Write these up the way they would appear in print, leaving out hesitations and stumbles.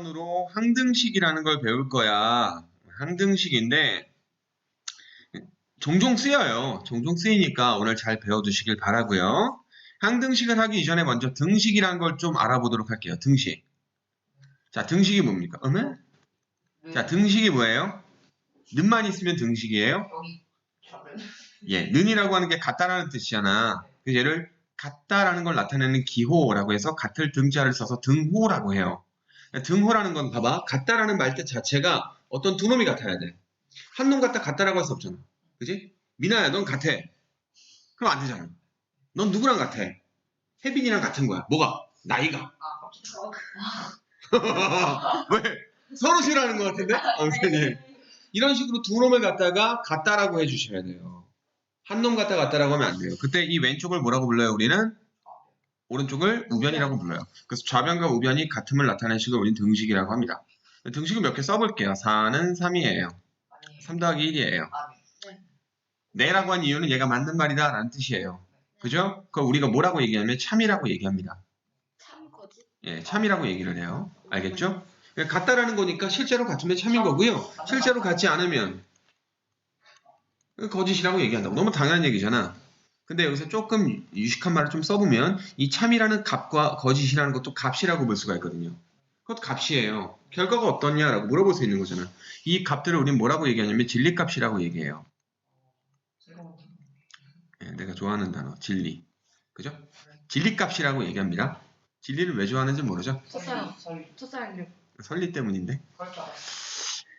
으로 항등식이라는 걸 배울 거야. 항등식인데 종종 쓰여요. 종종 쓰이니까 오늘 잘 배워두시길 바라고요. 항등식을 하기 이전에 먼저 등식이라는 걸 좀 알아보도록 할게요. 등식. 자, 등식이 뭡니까? 자, 등식이 뭐예요? 는만 있으면 등식이에요? 예, 는이라고 하는 게 같다라는 뜻이잖아. 그래서 얘를 같다라는 걸 나타내는 기호라고 해서 같을 등자를 써서 등호라고 해요. 등호라는 건 봐봐. 같다라는 말뜻 자체가 어떤 두 놈이 같아야 돼. 한 놈 같다라고 할 수 없잖아. 그지? 미나야, 넌 같아. 그럼 안 되잖아. 넌 누구랑 같아? 혜빈이랑 같은 거야. 뭐가? 나이가. 왜? 서로 싫어하는 것 같은데? 선생님. 이런 식으로 두 놈을 갖다가 같다라고 해주셔야 돼요. 한 놈 같다라고 하면 안 돼요. 그때 이 왼쪽을 뭐라고 불러요? 우리는 오른쪽을 우변이라고 불러요. 그래서 좌변과 우변이 같음을 나타내는 식을 우리는 등식이라고 합니다. 등식을 몇 개 써볼게요. 4는 3이에요. 3 더하기 1이에요. 네라고 한 이유는 얘가 맞는 말이다 라는 뜻이에요. 그죠? 그걸 우리가 뭐라고 얘기하면 참이라고 얘기합니다. 예, 참이라고 얘기를 해요. 알겠죠? 같다라는 거니까 실제로 같으면 참인 거고요. 실제로 같지 않으면 거짓이라고 얘기한다고. 너무 당연한 얘기잖아. 근데 여기서 조금 유식한 말을 좀 써보면 이 참이라는 값과 거짓이라는 것도 값이라고 볼 수가 있거든요. 그것도 값이에요. 결과가 어떻냐라고 물어볼 수 있는 거잖아. 이 값들을 우리는 뭐라고 얘기하냐면 진리값이라고 얘기해요. 예, 내가 좋아하는 단어 진리. 그죠? 진리값이라고 얘기합니다. 진리를 왜 좋아하는지 모르죠? 첫사랑 설리 때문인데.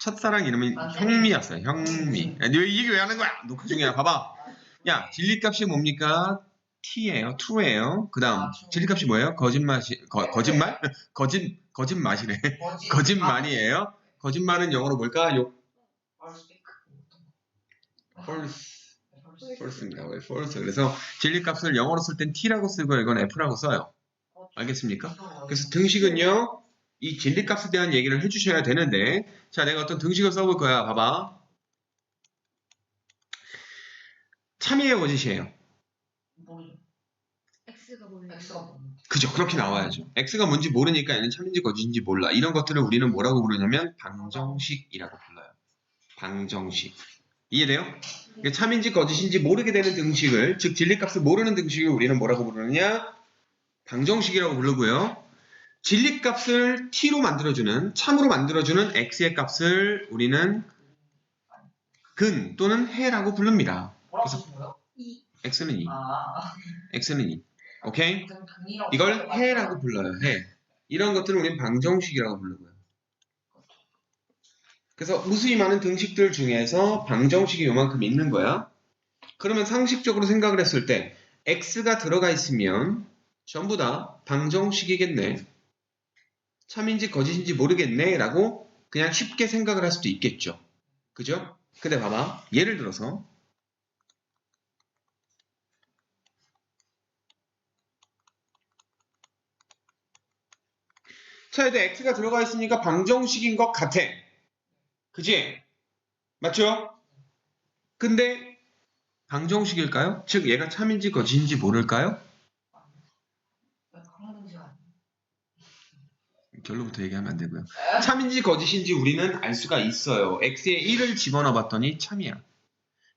첫사랑 이름은 형미였어요. 형미. 야, 너 얘기 왜 하는 거야? 녹화 중이야. 봐봐. 야, 진리값이 뭡니까? T예요. true예요. 그 다음 진리값이 뭐예요? 거짓말? 거짓말이래. 거짓말이에요. 거짓말은 영어로 뭘까요? false입니다. false. 그래서 진리값을 영어로 쓸 땐 T라고 쓰고 이건 F라고 써요. 알겠습니까? 그래서 등식은요. 이 진리값에 대한 얘기를 해주셔야 되는데 자, 내가 어떤 등식을 써볼 거야. 봐봐. 참이에요, 거짓이에요? X가 몰라. 그죠, 그렇게 나와야죠. X가 뭔지 모르니까 얘는 참인지 거짓인지 몰라. 이런 것들을 우리는 뭐라고 부르냐면 방정식이라고 불러요. 방정식. 이해돼요? 그러니까 참인지 거짓인지 모르게 되는 등식을, 즉 진리값을 모르는 등식을 우리는 뭐라고 부르느냐? 방정식이라고 부르고요. 진리값을 t로 만들어주는, 참으로 만들어주는 x의 값을 우리는 근 또는 해라고 부릅니다. 그래서 x는 2. x는 2. 오케이? 이걸 해라고 불러요. 해. 이런 것들을 우리는 방정식이라고 부르고요. 그래서 무수히 많은 등식들 중에서 방정식이 요만큼 있는 거야. 그러면 상식적으로 생각을 했을 때 x가 들어가 있으면 전부 다 방정식이겠네. 참인지 거짓인지 모르겠네 라고 그냥 쉽게 생각을 할 수도 있겠죠. 그죠? 근데 봐봐. 예를 들어서 차에도 x가 들어가 있으니까 방정식인 것 같아. 그지? 맞죠? 근데 방정식일까요? 즉 얘가 참인지 거짓인지 모를까요? 결론부터 얘기하면 안 되고요. 참인지 거짓인지 우리는 알 수가 있어요. x에 1을 집어넣어 봤더니 참이야.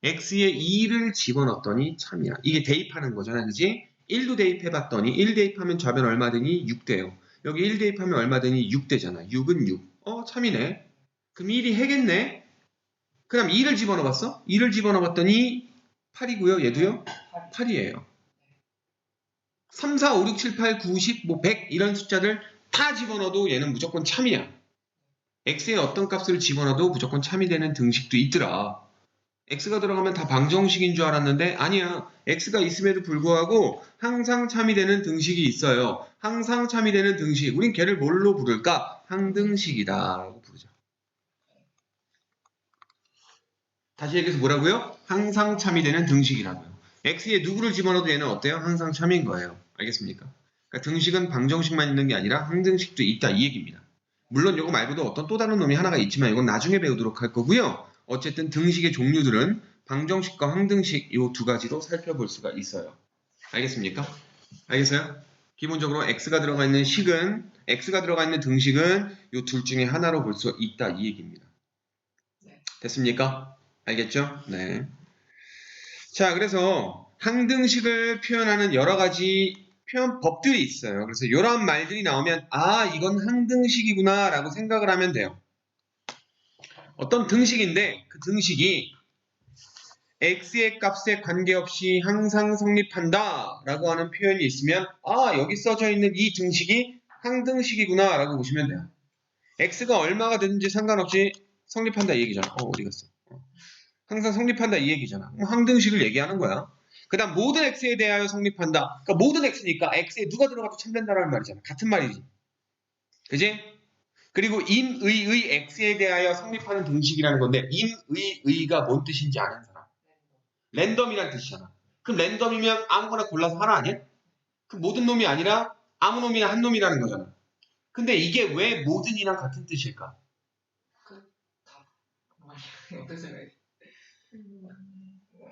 x에 2를 집어넣었더니 참이야. 이게 대입하는 거잖아. 그지? 1도 대입해 봤더니 1 대입하면 좌변 얼마 되니? 6 돼요. 여기 1 대입하면 얼마 되니? 6 되잖아. 6은 6. 참이네. 그럼 1이 해겠네? 그 다음 2를 집어넣어 봤어? 2를 집어넣어 봤더니 8이고요. 얘도요? 8이에요. 3, 4, 5, 6, 7, 8, 9, 10, 100 이런 숫자들 다 집어넣어도 얘는 무조건 참이야. x에 어떤 값을 집어넣어도 무조건 참이 되는 등식도 있더라. x가 들어가면 다 방정식인 줄 알았는데 아니야. x가 있음에도 불구하고 항상 참이 되는 등식이 있어요. 항상 참이 되는 등식. 우린 걔를 뭘로 부를까? 항등식이다 라고 부르죠. 다시 얘기해서 뭐라고요? 항상 참이 되는 등식이라고요. x에 누구를 집어넣어도 얘는 어때요? 항상 참인 거예요. 알겠습니까? 그러니까 등식은 방정식만 있는 게 아니라 항등식도 있다 이 얘기입니다. 물론 이거 말고도 어떤 또 다른 놈이 하나가 있지만 이건 나중에 배우도록 할 거고요. 어쨌든 등식의 종류들은 방정식과 항등식 이 두 가지로 살펴볼 수가 있어요. 알겠습니까? 알겠어요? 기본적으로 x가 들어가 있는 등식은 이 둘 중에 하나로 볼 수 있다 이 얘기입니다. 네. 됐습니까? 알겠죠? 네. 자, 그래서 항등식을 표현하는 여러 가지 표현법들이 있어요. 그래서 이런 말들이 나오면 아, 이건 항등식이구나 라고 생각을 하면 돼요. 어떤 등식인데 그 등식이 x의 값에 관계없이 항상 성립한다 라고 하는 표현이 있으면 아, 여기 써져 있는 이 등식이 항등식이구나 라고 보시면 돼요. x가 얼마가 되든지 상관없이 성립한다 이 얘기잖아. 어디 갔어? 항상 성립한다 이 얘기잖아. 항등식을 얘기하는 거야. 그 다음 모든 x에 대하여 성립한다. 그러니까 모든 x니까 x에 누가 들어가도 참된다라는 말이잖아. 같은 말이지. 그지? 그리고 임의의 x에 대하여 성립하는 등식이라는 건데 임의의가 뭔 뜻인지 아는 사람. 랜덤이란 뜻이잖아. 그럼 랜덤이면 아무거나 골라서 하나 아니야? 그 모든 놈이 아니라 아무 놈이나 한 놈이라는 거잖아. 근데 이게 왜 모든이랑 같은 뜻일까?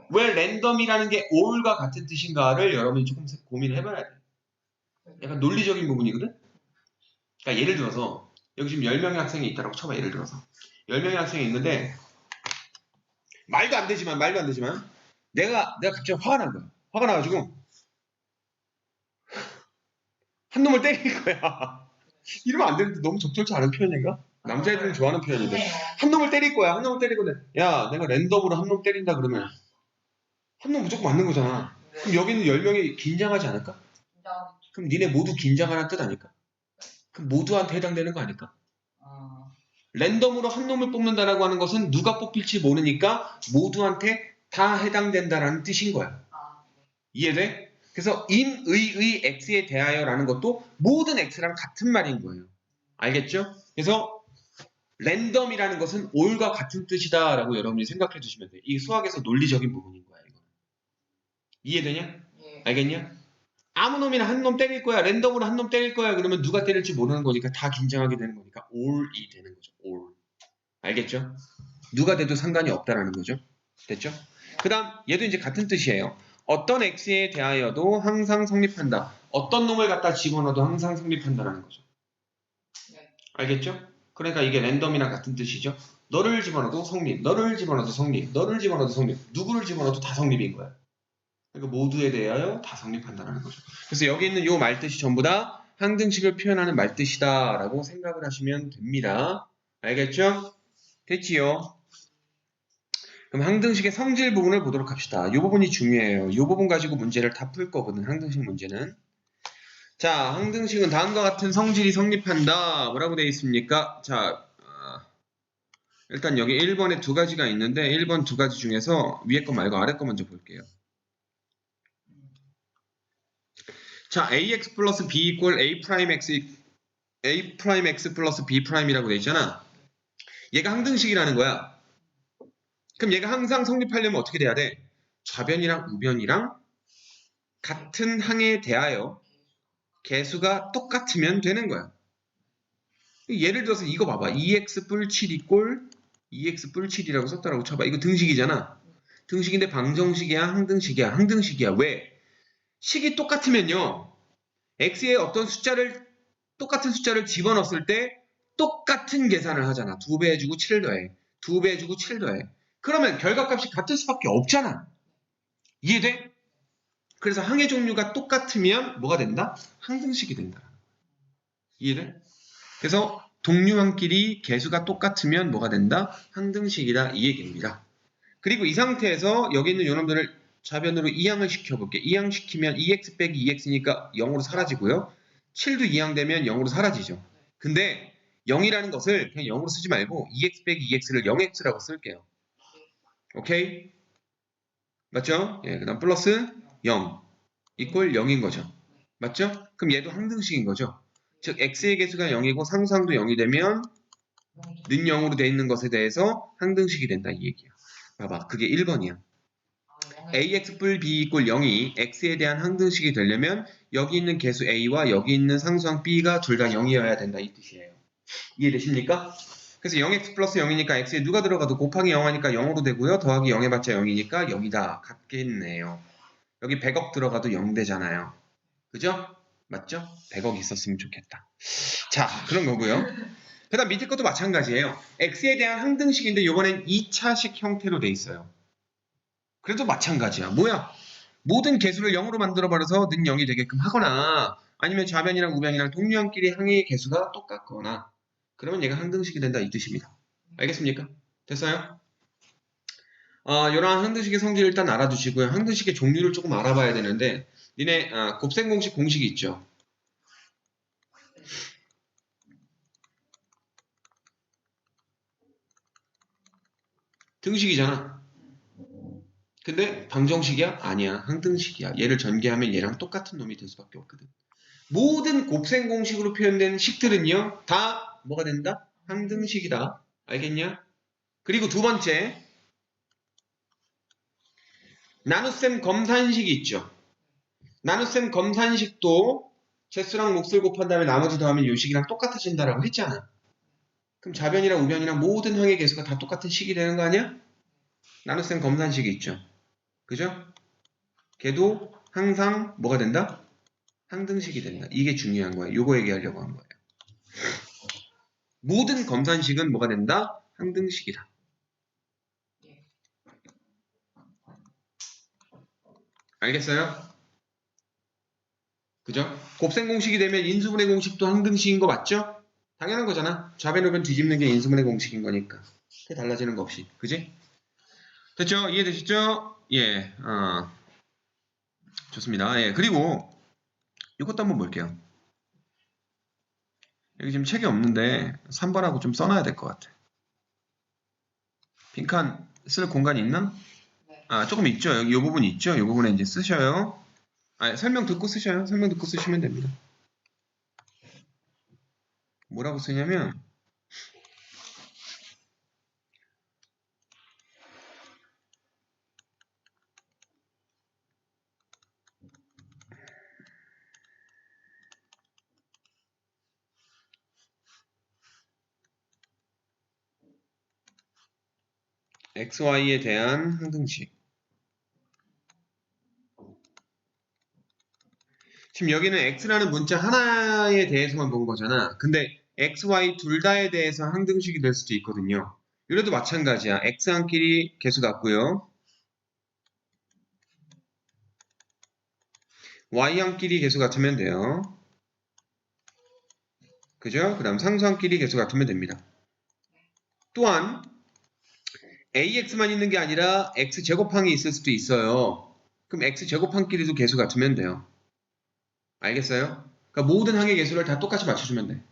왜 랜덤이라는 게 all과 같은 뜻인가를 여러분이 조금 고민을 해봐야 돼. 약간 논리적인 부분이거든? 그러니까 예를 들어서 여기 지금 10명의 학생이 있다고 쳐봐. 예를 들어서 10명의 학생이 있는데 말도 안 되지만 내가 갑자기 화가 난 거야. 화가 나가지고 한 놈을 때릴 거야. 이러면 안 되는데 너무 적절치 않은 표현인가? 남자애들은 좋아하는 표현인데 한 놈을 때릴 거야. 한 놈을 때리고 야 내가 랜덤으로 한 놈 때린다 그러면 한 놈 무조건 맞는 거잖아. 그럼 여기 있는 10명이 긴장하지 않을까? 그럼 니네 모두 긴장하는 뜻 아닐까? 그럼 모두한테 해당되는 거 아닐까? 랜덤으로 한 놈을 뽑는다라고 하는 것은 누가 뽑힐지 모르니까 모두한테 다 해당된다라는 뜻인 거야. 이해돼? 그래서 임의의 x에 대하여라는 것도 모든 x랑 같은 말인 거예요. 알겠죠? 그래서 랜덤이라는 것은 all과 같은 뜻이다라고 여러분이 생각해 주시면 돼요. 이 수학에서 논리적인 부분인 거야. 이거. 이해되냐? 알겠냐? 아무 놈이나 한 놈 때릴 거야. 랜덤으로 한 놈 때릴 거야. 그러면 누가 때릴지 모르는 거니까 다 긴장하게 되는 거니까 all이 되는 거죠. all. 알겠죠? 누가 돼도 상관이 없다라는 거죠. 됐죠? 그 다음 얘도 이제 같은 뜻이에요. 어떤 x에 대하여도 항상 성립한다. 어떤 놈을 갖다 집어넣어도 항상 성립한다라는 거죠. 알겠죠? 그러니까 이게 랜덤이랑 같은 뜻이죠. 너를 집어넣어도 성립, 너를 집어넣어도 성립, 너를 집어넣어도 성립, 누구를 집어넣어도 다 성립인 거야. 그러니까 모두에 대하여 다 성립한다는 거죠. 그래서 여기 있는 요 말뜻이 전부 다 항등식을 표현하는 말뜻이다라고 생각을 하시면 됩니다. 알겠죠? 됐지요? 그럼 항등식의 성질 부분을 보도록 합시다. 이 부분이 중요해요. 이 부분 가지고 문제를 다 풀 거거든. 항등식 문제는. 자, 항등식은 다음과 같은 성질이 성립한다. 뭐라고 되어 있습니까? 자, 일단 여기 1번에 두 가지가 있는데 1번 두 가지 중에서 위에 거 말고 아래 거 먼저 볼게요. 자, ax 플러스 b 이퀄 a 프라임 x 플러스 b 프라임이라고 되어 있잖아. 얘가 항등식이라는 거야. 그럼 얘가 항상 성립하려면 어떻게 돼야 돼? 좌변이랑 우변이랑 같은 항에 대하여 개수가 똑같으면 되는 거야. 예를 들어서 이거 봐봐. 2x 뿔 7 이꼴 2x 뿔 7이라고 썼다라고 쳐봐. 이거 등식이잖아. 등식인데 방정식이야? 항등식이야? 항등식이야. 왜? 식이 똑같으면요. x에 어떤 똑같은 숫자를 집어넣었을 때 똑같은 계산을 하잖아. 2배 해주고 7 더해. 2배 해주고 7 더해. 그러면 결과값이 같을 수밖에 없잖아. 이해돼? 그래서 항의 종류가 똑같으면 뭐가 된다? 항등식이 된다. 이해돼? 그래서 동류항끼리 개수가 똑같으면 뭐가 된다? 항등식이다. 이 얘기입니다. 그리고 이 상태에서 여기 있는 요놈들을 좌변으로 이항을 시켜볼게. 이항시키면 2x 빼기 2x니까 0으로 사라지고요. 7도 이항되면 0으로 사라지죠. 근데 0이라는 것을 그냥 0으로 쓰지 말고 2x 빼기 2x를 0x라고 쓸게요. 오케이? 맞죠? 예, 그 다음 플러스 0 이꼴 0인 거죠. 맞죠? 그럼 얘도 항등식인 거죠. 즉 x의 개수가 0이고 상수항도 0이 되면 는 0으로 되어 있는 것에 대해서 항등식이 된다 이 얘기야. 봐봐. 그게 1번이야. ax 뿔 b 이꼴 0이 x에 대한 항등식이 되려면 여기 있는 개수 a와 여기 있는 상수항 b가 둘 다 0이어야 된다 이 뜻이에요. 이해되십니까? 그래서 0x 플러스 0이니까 x에 누가 들어가도 곱하기 0하니까 0으로 되고요. 더하기 0 해봤자 0이니까 0이다. 같겠네요. 여기 100억 들어가도 0 되잖아요. 그죠? 맞죠? 100억 있었으면 좋겠다. 자, 그런 거고요. 그 다음 밑에 것도 마찬가지예요. x에 대한 항등식인데 이번엔 2차식 형태로 돼 있어요. 그래도 마찬가지야. 뭐야? 모든 개수를 0으로 만들어버려서 는 0이 되게끔 하거나 아니면 좌변이랑 우변이랑 동류항끼리 항의 개수가 똑같거나 그러면 얘가 항등식이 된다 이 뜻입니다. 알겠습니까? 됐어요? 이러한 항등식의 성질 일단 알아두시고요. 항등식의 종류를 조금 알아봐야 되는데 니네 곱셈 공식이 있죠? 등식이잖아. 근데 방정식이야? 아니야. 항등식이야. 얘를 전개하면 얘랑 똑같은 놈이 될 수밖에 없거든. 모든 곱셈 공식으로 표현된 식들은요. 다 뭐가 된다? 항등식이다. 알겠냐? 그리고 두 번째 나눗셈 검산식이 있죠. 나눗셈 검산식도 제수랑 몫을 곱한 다음에 나머지 더하면 이 식이랑 똑같아진다라고 했잖아. 그럼 좌변이랑 우변이랑 모든 항의 개수가 다 똑같은 식이 되는 거 아니야? 나눗셈 검산식이 있죠. 그죠? 걔도 항상 뭐가 된다? 항등식이 된다. 이게 중요한 거예요. 요거 얘기하려고 한 거예요. 모든 검산식은 뭐가 된다? 항등식이다. 알겠어요? 그죠? 곱셈 공식이 되면 인수분해 공식도 항등식인 거 맞죠? 당연한 거잖아. 좌변우변 뒤집는 게 인수분해 공식인 거니까. 크게 달라지는 거 없이. 그지? 됐죠? 이해되시죠? 예, 좋습니다. 예, 그리고 이것도 한번 볼게요. 여기 지금 책이 없는데 3번하고 좀 써놔야 될 것 같아. 빈칸 쓸 공간이 있나? 조금 있죠. 여기 이 부분이 있죠. 이 부분에 이제 쓰셔요. 설명 듣고 쓰셔요. 설명 듣고 쓰시면 됩니다. 뭐라고 쓰냐면 XY에 대한 항등식. 지금 여기는 X라는 문자 하나에 대해서만 본 거잖아. 근데 X, Y 둘 다에 대해서 항등식이 될 수도 있거든요. 이래도 마찬가지야. X항끼리 개수 같고요. Y항끼리 개수 같으면 돼요. 그죠? 그 다음 상수항끼리 개수 같으면 됩니다. 또한 AX만 있는 게 아니라 X제곱항이 있을 수도 있어요. 그럼 X제곱항끼리도 개수 같으면 돼요. 알겠어요? 그러니까 모든 항의 개수를 다 똑같이 맞춰주면 돼.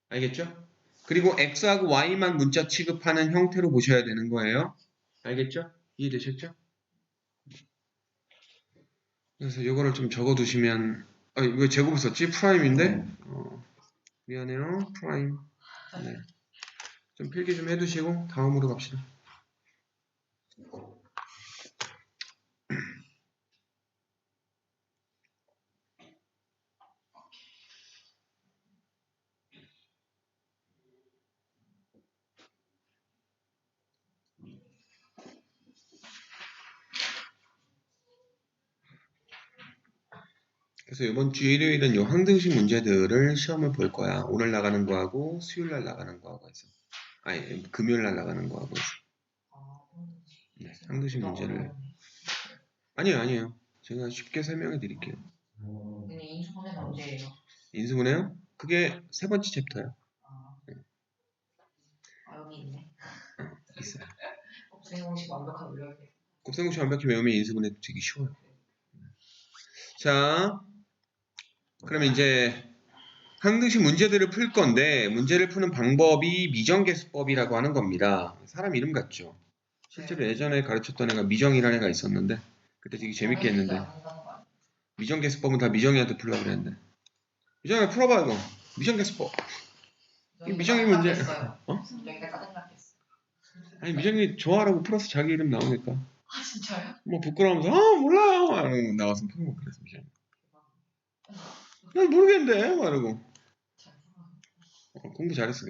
알겠죠? 그리고 X하고 Y만 문자 취급하는 형태로 보셔야 되는 거예요. 알겠죠? 이해되셨죠? 그래서 이거를 좀 적어두시면 왜 제곱을 썼지? 프라임인데? 미안해요. 프라임. 네. 좀 필기 좀 해두시고 다음으로 갑시다. 그래서 이번 주 일요일은 이 항등식 문제들을 시험을 볼 거야. 오늘 나가는 거하고 수요일 날 나가는 거하고 해서. 금요일 날 나가는 거하고 해서. 네, 항등식 문제를. 아니에요. 제가 쉽게 설명해 드릴게요. 근데 인수분해는 언제예요? 인수분해요? 그게 세 번째 챕터요. 여기 있네. 있어요. 곱셈 공식 완벽하게 외워야겠다. 곱셈 공식 완벽히 외우면 인수분해도 되게 쉬워요. 자, 그러면 이제 항등식 문제들을 풀 건데 문제를 푸는 방법이 미정계수법이라고 하는 겁니다. 사람 이름 같죠? 실제로 예전에 가르쳤던 애가 미정이라는 애가 있었는데 그때 되게 재밌게 했는데 미정계수법은 다 미정이한테 풀려고 그랬는데 미정이 풀어봐 이거. 미정계수법. 이 미정이 문제. 미정이가 짜증났겠어. 아니 미정이 좋아라고 풀어서 자기 이름 나오니까 아 진짜요? 뭐 부끄러우면서 몰라요 이러고 나와서 푸는 거 그랬어 미정이. 난 모르겠는데 막 이러고 공부 잘했어.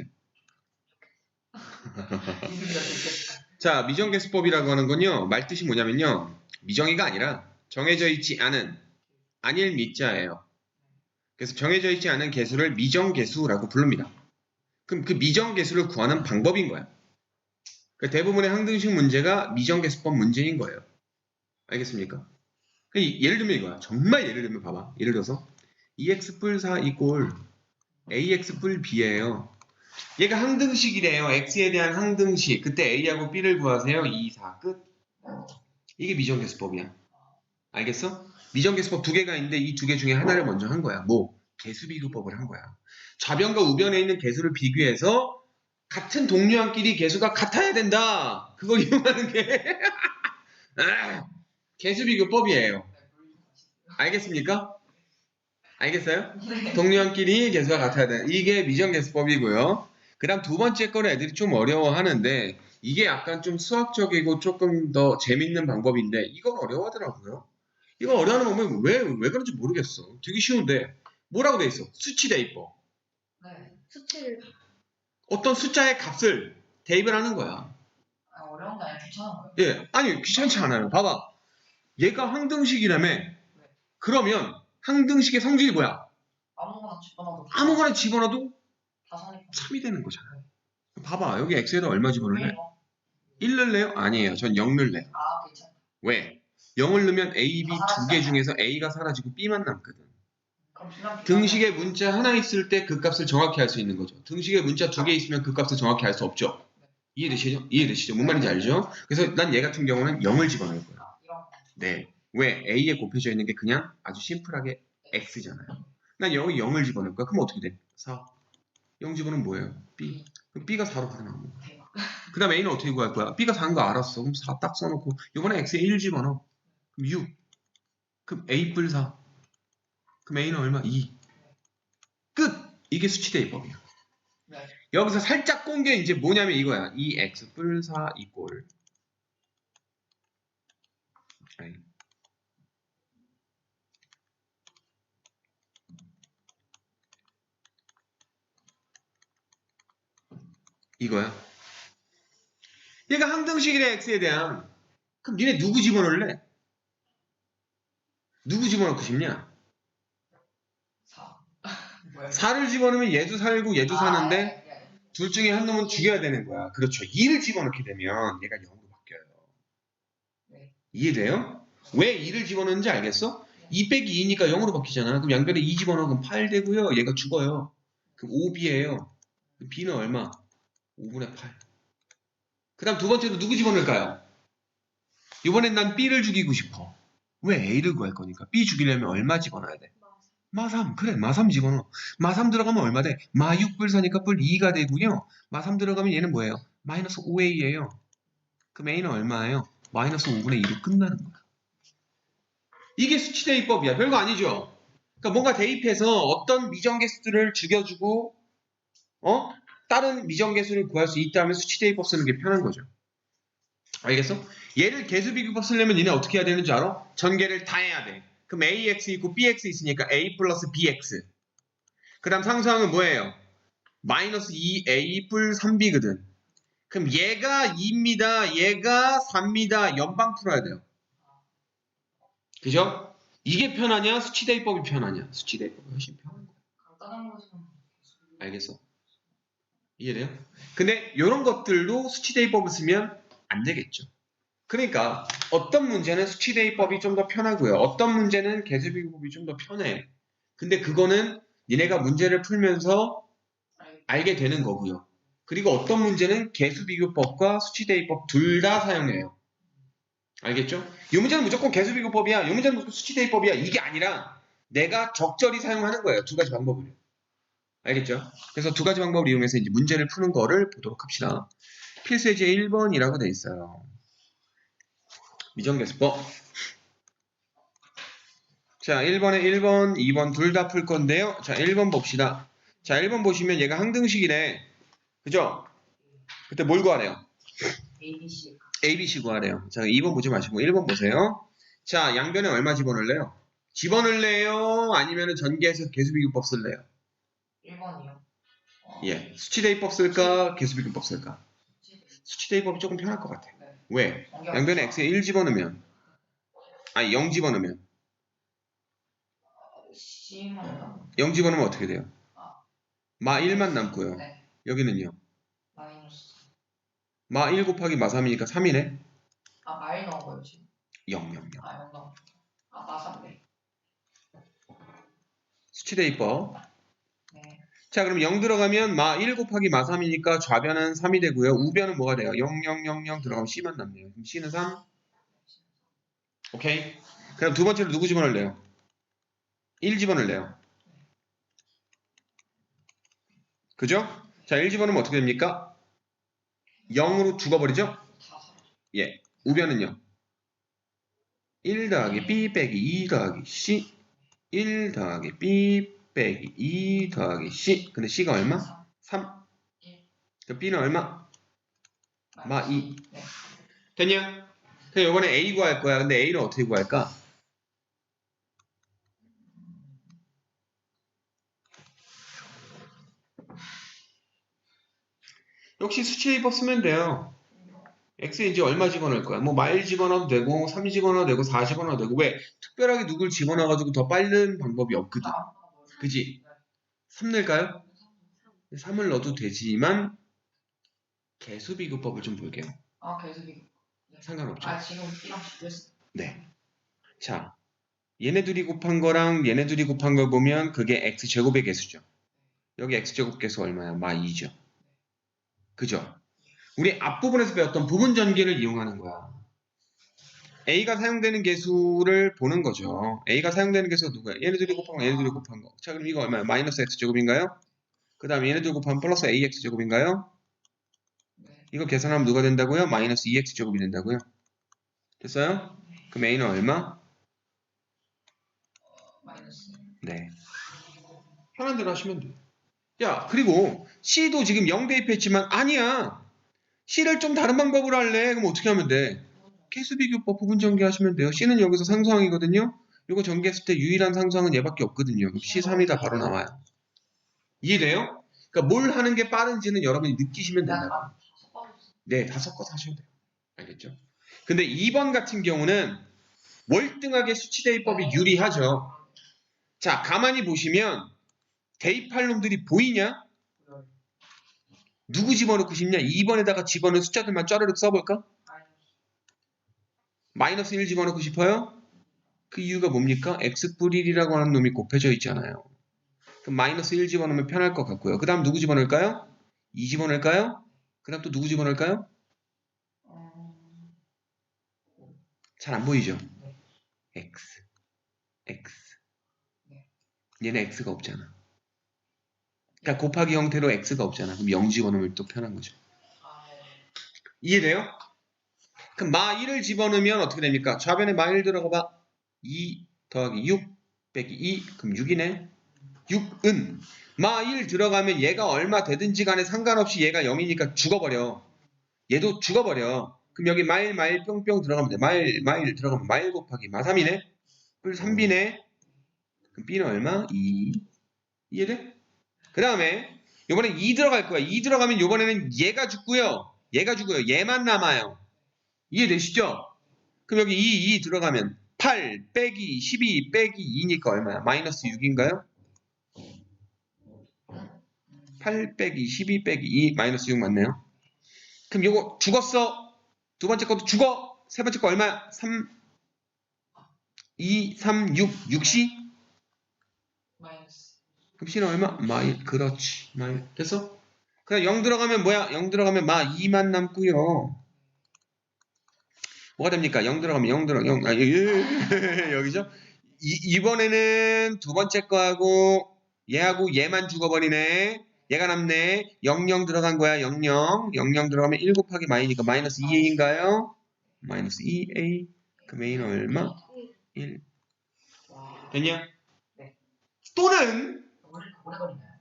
자, 미정계수법이라고 하는 건요, 말뜻이 뭐냐면요, 미정의가 아니라 정해져 있지 않은, 아닐 미자예요. 그래서 정해져 있지 않은 개수를 미정개수라고 부릅니다. 그럼 그 미정개수를 구하는 방법인 거야. 그러니까 대부분의 항등식 문제가 미정개수법 문제인 거예요. 알겠습니까? 예를 들면 이거야. 정말 예를 들면 봐봐. 예를 들어서 2x 뿔 4 이꼴 ax 뿔 b예요. 얘가 항등식이래요. x에 대한 항등식. 그때 a하고 b를 구하세요. 2, 4 끝. 이게 미정계수법이야. 알겠어? 미정계수법 두 개가 있는데 이 두 개 중에 하나를 먼저 한 거야. 뭐? 개수비교법을 한 거야. 좌변과 우변에 있는 개수를 비교해서 같은 동류항끼리 개수가 같아야 된다. 그걸 이용하는 게 개수비교법이에요. 알겠습니까? 알겠어요? 네. 동류항끼리 개수가 같아야 돼. 이게 미정계수법이고요. 그 다음 두 번째 거는 애들이 좀 어려워하는데 이게 약간 좀 수학적이고 조금 더 재밌는 방법인데 이건 어려워하더라고요. 이거 어려워하는 방법이 왜 그런지 모르겠어. 되게 쉬운데 뭐라고 돼 있어? 수치 대입법. 네. 수치를 어떤 숫자의 값을 대입을 하는 거야. 아, 어려운 게 아니라 귀찮은 거예요. 예, 아니 귀찮지 않아요. 봐봐. 얘가 항등식이라며. 그러면 항등식의 성질이 뭐야? 아무거나 집어넣어도 아무거나 집어넣어도 다 성립. 3이 되는 거잖아. 봐봐. 여기 x에다 얼마 집어넣을래? 이거. 1 넣을래요? 아니에요. 전 0 넣을래요. 아, 괜찮아. 왜? 0을 넣으면 A, B 다 두 개 살았어요. 중에서 A가 사라지고 B만 남거든. 그럼 B만 등식에 문자 하나 있을 때 그 값을 정확히 알 수 있는 거죠. 등식에 문자 두 개 있으면 그 값을 정확히 알 수 없죠. 이해되시죠? 이해되시죠? 뭔 말인지 알죠? 그래서 난 얘 같은 경우는 0을 집어넣을 거야. 이런 거. 네. 왜? A에 곱해져 있는 게 그냥 아주 심플하게 X잖아요. 난 여기 0을 집어넣을 거야. 그럼 어떻게 돼? 4. 0 집어넣으면 뭐예요? B. 그럼 B가 4로 바로 나오는 거야. 대박. 그 다음 A는 어떻게 구할 거야? B가 4인 거 알았어. 그럼 4 딱 써놓고 이번에 X에 1 집어넣어. 그럼 6. 그럼 A 뿔 4. 그럼 A는 얼마? 2. 끝! 이게 수치대입법이야. 네. 여기서 살짝 꼰 게 이제 뭐냐면 이거야. 2x 뿔 4 이꼴. 아니. 이거야. 얘가 항등식이래, x에 대한. 그럼 니네 누구 집어넣을래? 누구 집어넣고 싶냐? 4. 뭐야? 4를 집어넣으면 얘도 살고 얘도 사는데 예, 예. 둘 중에 한 놈은 죽여야 되는 거야. 그렇죠. 2를 집어넣게 되면 얘가 0으로 바뀌어요. 네. 이해돼요? 왜 2를 집어넣는지 알겠어? 2 빼기 2니까 0으로 바뀌잖아. 그럼 양변에 2 집어넣으면 8 되고요. 얘가 죽어요. 그럼 5b예요. b는 얼마? 5분의 8. 그 다음 두 번째로 누구 집어넣을까요? 이번엔 난 b를 죽이고 싶어. 왜? a를 구할 거니까. b 죽이려면 얼마 집어넣어야 돼? 마3. 그래, 마3 집어넣어. 마3 들어가면 얼마 돼? 마6 뿔 4니까 뿔 2가 되고요. 마3 들어가면 얘는 뭐예요? 마이너스 5a예요. 그럼 a는 얼마예요? 마이너스 5분의 2로 끝나는 거야. 이게 수치대입법이야. 별거 아니죠? 그러니까 뭔가 대입해서 어떤 미정계수들을 죽여주고 다른 미정계수를 구할 수 있다면 수치대입법 쓰는 게 편한 거죠. 알겠어? 얘를 개수비교법 쓰려면 얘네 어떻게 해야 되는 줄 알아? 전개를 다 해야 돼. 그럼 ax 있고 bx 있으니까 a 플러스 bx. 그 다음 상수항은 뭐예요? 마이너스 2a 뿔 3b거든. 그럼 얘가 2입니다. 얘가 3입니다. 연방 풀어야 돼요. 그죠? 이게 편하냐? 수치대입법이 편하냐? 수치대입법이 훨씬 편한 거야. 간단한 것은 알겠어? 이해돼요? 근데 이런 것들도 수치대입법을 쓰면 안 되겠죠. 그러니까 어떤 문제는 수치대입법이 좀 더 편하고요. 어떤 문제는 개수비교법이 좀 더 편해. 근데 그거는 니네가 문제를 풀면서 알게 되는 거고요. 그리고 어떤 문제는 개수비교법과 수치대입법 둘 다 사용해요. 알겠죠? 이 문제는 무조건 개수비교법이야. 이 문제는 무조건 수치대입법이야. 이게 아니라 내가 적절히 사용하는 거예요. 두 가지 방법을. 알겠죠? 그래서 두 가지 방법을 이용해서 이제 문제를 푸는 거를 보도록 합시다. 필수의 제 1번이라고 돼 있어요. 미정계수법. 자, 1번에 1번, 2번 둘 다 풀 건데요. 자, 1번 봅시다. 자, 1번 보시면 얘가 항등식이래. 그죠? 그때 뭘 구하래요? ABC. ABC 구하래요. 자, 2번 보지 마시고 1번 보세요. 자, 양변에 얼마 집어넣을래요? 집어넣을래요? 아니면 전개해서 개수비교법 쓸래요? 1번이요. 예. 수치대입법 쓸까? 개수비교법 쓸까? 수치대입법이 조금 편할 것 같아. 네. 왜? 양변에 x에 1 집어넣으면 아니 0 집어넣으면 C만 남. 0 집어넣으면 어떻게 돼요? 마 1만 남고요. 네. 여기는요. 마이너스. 마 1 곱하기 마 3이니까 3이네. 마이 넣은 거예요 지금. 0, 0, 0. 0 넣은. 마삼네. 수치대입법. 네. 자, 그럼 0 들어가면 마 1 곱하기 마 3이니까 좌변은 3이 되고요. 우변은 뭐가 돼요? 0, 0, 0, 0 들어가면 C만 남네요. 그럼 C는 3. 오케이. 그럼 두 번째로 누구 집어넣을래요? 1 집어넣을래요. 그죠? 자, 1 집어넣으면 어떻게 됩니까? 0으로 죽어버리죠? 다 사라져. 예. 우변은요? 1 더하기 B 빼기 2 더하기 C. 1 더하기 B 빼기 2 더하기 C. 근데 C가 얼마? 3. 그 B는 얼마? 마 2. 네. 됐냐? 그럼 이번에 A 구할 거야. 근데 A는 어떻게 구할까? 역시 수치대입법 쓰면 돼요. X에 이제 얼마 집어넣을 거야? 뭐 마일 집어넣어도 되고 3 집어넣어도 되고 4 집어넣어도 되고 왜? 특별하게 누굴 집어넣어가지고 더 빠른 방법이 없거든. 그지? 3 넣을까요? 3을 넣어도 되지만 개수비교법을 좀 볼게요. 계속 이거. 상관없죠. 지금 B랑 비교했어. 네. 자, 얘네 둘이 곱한 거랑 얘네 둘이 곱한 걸 보면 그게 x제곱의 개수죠. 여기 x제곱 개수 얼마야? 마 2죠. 그죠? 우리 앞부분에서 배웠던 부분 전개를 이용하는 거야. A가 사용되는 개수를 보는 거죠. A가 사용되는 개수가 누구야? 얘네 둘이 곱한 거, 얘네 둘이 곱한 거. 자, 그럼 이거 얼마야? 마이너스 x제곱인가요? 그 다음에 얘네 둘 곱하면 플러스 ax제곱인가요? 네. 이거 계산하면 누가 된다고요? 마이너스 2x제곱이 된다고요? 됐어요? 그럼 A는 얼마? 마이너스. 네. 편한 대로 하시면 돼요. 야, 그리고 C도 지금 0 대입했지만 아니야. C를 좀 다른 방법으로 할래. 그럼 어떻게 하면 돼? 개수비교법 부분 전개하시면 돼요. C는 여기서 상수항이거든요. 이거 전개했을 때 유일한 상수항은 얘밖에 없거든요. C3이다 바로 나와요. 이해돼요? 그러니까 뭘 하는 게 빠른지는 여러분이 느끼시면 된다. 네, 다 섞어서 하셔야 돼요. 알겠죠? 근데 2번 같은 경우는 월등하게 수치대입법이 유리하죠. 자, 가만히 보시면 대입할 놈들이 보이냐? 누구 집어넣고 싶냐? 2번에다가 집어넣은 숫자들만 쪼르륵 써볼까? 마이너스 1 집어넣고 싶어요? 그 이유가 뭡니까? x뿔 1이라고 하는 놈이 곱해져 있잖아요. 그럼 마이너스 1 집어넣으면 편할 것 같고요. 그 다음 누구 집어넣을까요? 2 집어넣을까요? 그 다음 또 누구 집어넣을까요? 잘 안 보이죠? x, x. 얘는 x가 없잖아. 그러니까 곱하기 형태로 x가 없잖아. 그럼 0 집어넣으면 또 편한 거죠. 이해돼요? 그럼 마 1을 집어넣으면 어떻게 됩니까? 좌변에 마 1 들어가 봐. 2 더하기 6 빼기 2. 그럼 6이네. 6은 마 1 들어가면 얘가 얼마 되든지 간에 상관없이 얘가 0이니까 죽어버려. 얘도 죽어버려. 그럼 여기 마일 뿅뿅 들어가면 돼. 마일 들어가면 마일 곱하기 마 3이네. 뿔 3B네. 그럼 B는 얼마? 2. 이해돼? 그 다음에 요번엔 2 들어갈 거야. 2 들어가면 요번에는 얘가 죽고요. 얘가 죽어요. 얘만 남아요. 이해되시죠? 그럼 여기 2 들어가면 8 빼기 12 빼기 2니까 얼마야? 마이너스 6인가요? 8 빼기 12 빼기 2 마이너스 6 맞네요. 그럼 요거 죽었어. 두 번째 것도 죽어. 세 번째 거 얼마야? 3 2 3 6 6C? 마이너스. 그럼 C는 얼마? 그렇지. 됐어? 그냥 0 들어가면 뭐야? 0 들어가면 마 2만 남고요. 뭐가 됩니까? 0 들어가면 0 들어 0 여기죠? 이번에는 두 번째 거하고 얘하고 얘만 죽어버리네. 얘가 남네. 00 들어간 거야. 00 들어가면 1 곱하기 마이니까 마이너스 2a인가요? 마이너스 2a. 그럼 a는 얼마? 1. 됐냐? 네. 또는 오래 걸리나요?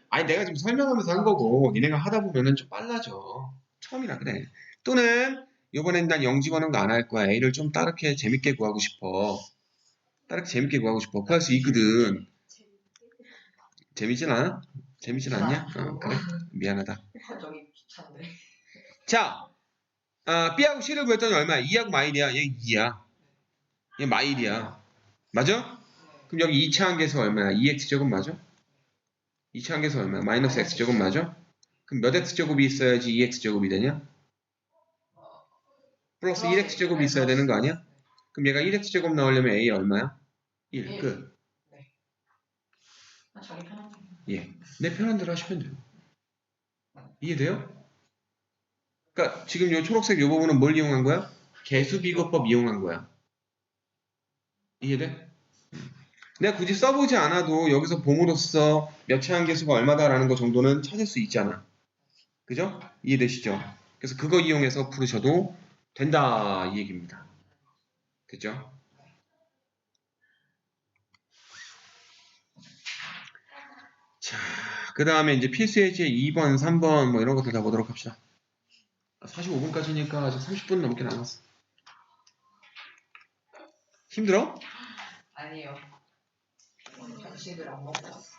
아니 내가 지금 설명하면서 한 거고 니네가 하다 보면은 좀 빨라져. 처음이라 그래. 또는 이번엔 난 0 집어넣은 거 안 할 거야. A를 좀 따르게 재밌게 구하고 싶어. 구할 수 있거든. 재밌진 않아? 재밌진 않냐? 그래. 미안하다. 저기 귀찮은데. 자, B하고 C를 구했더니 얼마야? 2하고 마일이야. 얘 2야. 얘 마일이야. 맞아? 그럼 여기 2차 함계수가 얼마야? 2x제곱 맞아? 2차 함계수 얼마야? 마이너스 x제곱 맞아? 그럼 몇 x제곱이 있어야지 2x제곱이 되냐? 플러스 1x제곱이 있어야 되는 거 아니야? 그럼 얘가 1x제곱 나오려면 a 얼마야? 1. 끝. 자기 편한 대로. 예. 내 편한 대로 하시면 돼요. 이해돼요? 그러니까 지금 요 초록색 요 부분은 뭘 이용한 거야? 개수비교법 이용한 거야. 이해돼? 내가 굳이 써보지 않아도 여기서 봄으로써 몇차 함계수가 얼마다라는 거 정도는 찾을 수 있잖아. 그죠? 이해되시죠? 그래서 그거 이용해서 풀으셔도 된다 이 얘기입니다. 됐죠? 자, 그 다음에 이제 필수 예제 2번, 3번 뭐 이런 것들 다 보도록 합시다. 45분까지니까 아직 30분 넘게 남았어. 힘들어? 아니에요. 간식을 안 먹고 왔어.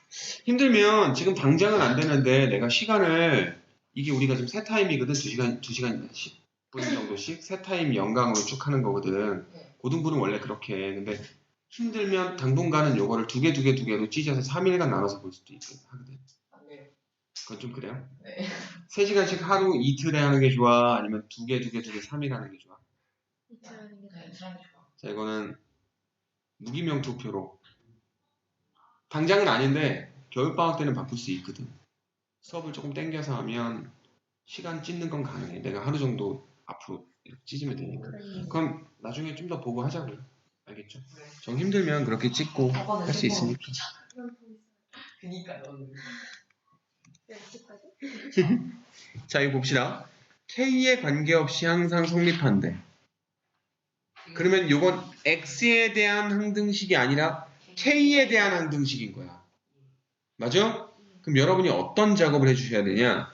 힘들면 지금 당장은 안 되는데 내가 시간을 이게 우리가 지금 세 타임이거든. 2시간 10분 정도씩 세 타임 연강으로 쭉 하는 거거든. 네. 고등부는 원래 그렇게 해. 근데 힘들면 당분간은 요거를 두 개로 찢어서 3일간 나눠서 볼 수도 하거든. 안 돼요. 그건 좀 그래요? 네. 3시간씩 하루 이틀에 하는 게 좋아? 아니면 두 개, 3일 하는 게 좋아? 이틀 하는 게 네, 사람이 좋아. 자, 이거는 무기명 투표로. 당장은 아닌데 겨울방학 때는 바꿀 수 있거든. 수업을 조금 땡겨서 하면 시간 찢는 건 가능해. 내가 하루 정도 앞으로 이렇게 찢으면 되니까. 그럼 나중에 좀 더 보고 하자고요. 알겠죠? 네. 정 힘들면 그렇게 찍고 할 수 있으니까. 그니까요. 자, 이거 봅시다. K에 관계없이 항상 성립한대. 그러면 이건 X에 대한 항등식이 아니라 K에 대한 항등식인 거야. 맞아? 그럼 여러분이 어떤 작업을 해주셔야 되냐?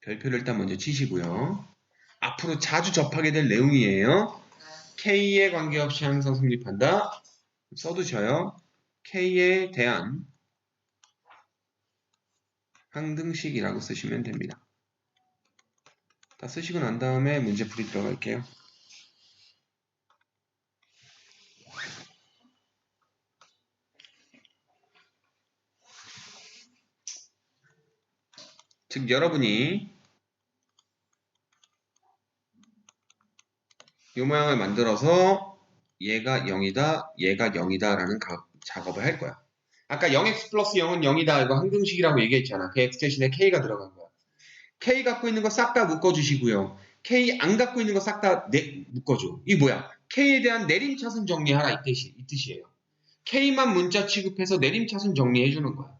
별표를 일단 먼저 치시고요. 앞으로 자주 접하게 될 내용이에요. K에 관계없이 항상 성립한다. 써두셔요. K에 대한 항등식이라고 쓰시면 됩니다. 다 쓰시고 난 다음에 문제풀이 들어갈게요. 즉 여러분이 이 모양을 만들어서 얘가 0이다, 얘가 0이다 라는 작업을 할 거야. 아까 0x 플러스 0은 0이다 이거 항등식이라고 얘기했잖아. 그 x 대신에 k가 들어간 거야. k 갖고 있는 거 싹 다 묶어주시고요. k 안 갖고 있는 거 싹 다 묶어줘. 이게 뭐야? k에 대한 내림차순 정리하라 이 뜻이에요. k만 문자 취급해서 내림차순 정리해주는 거야.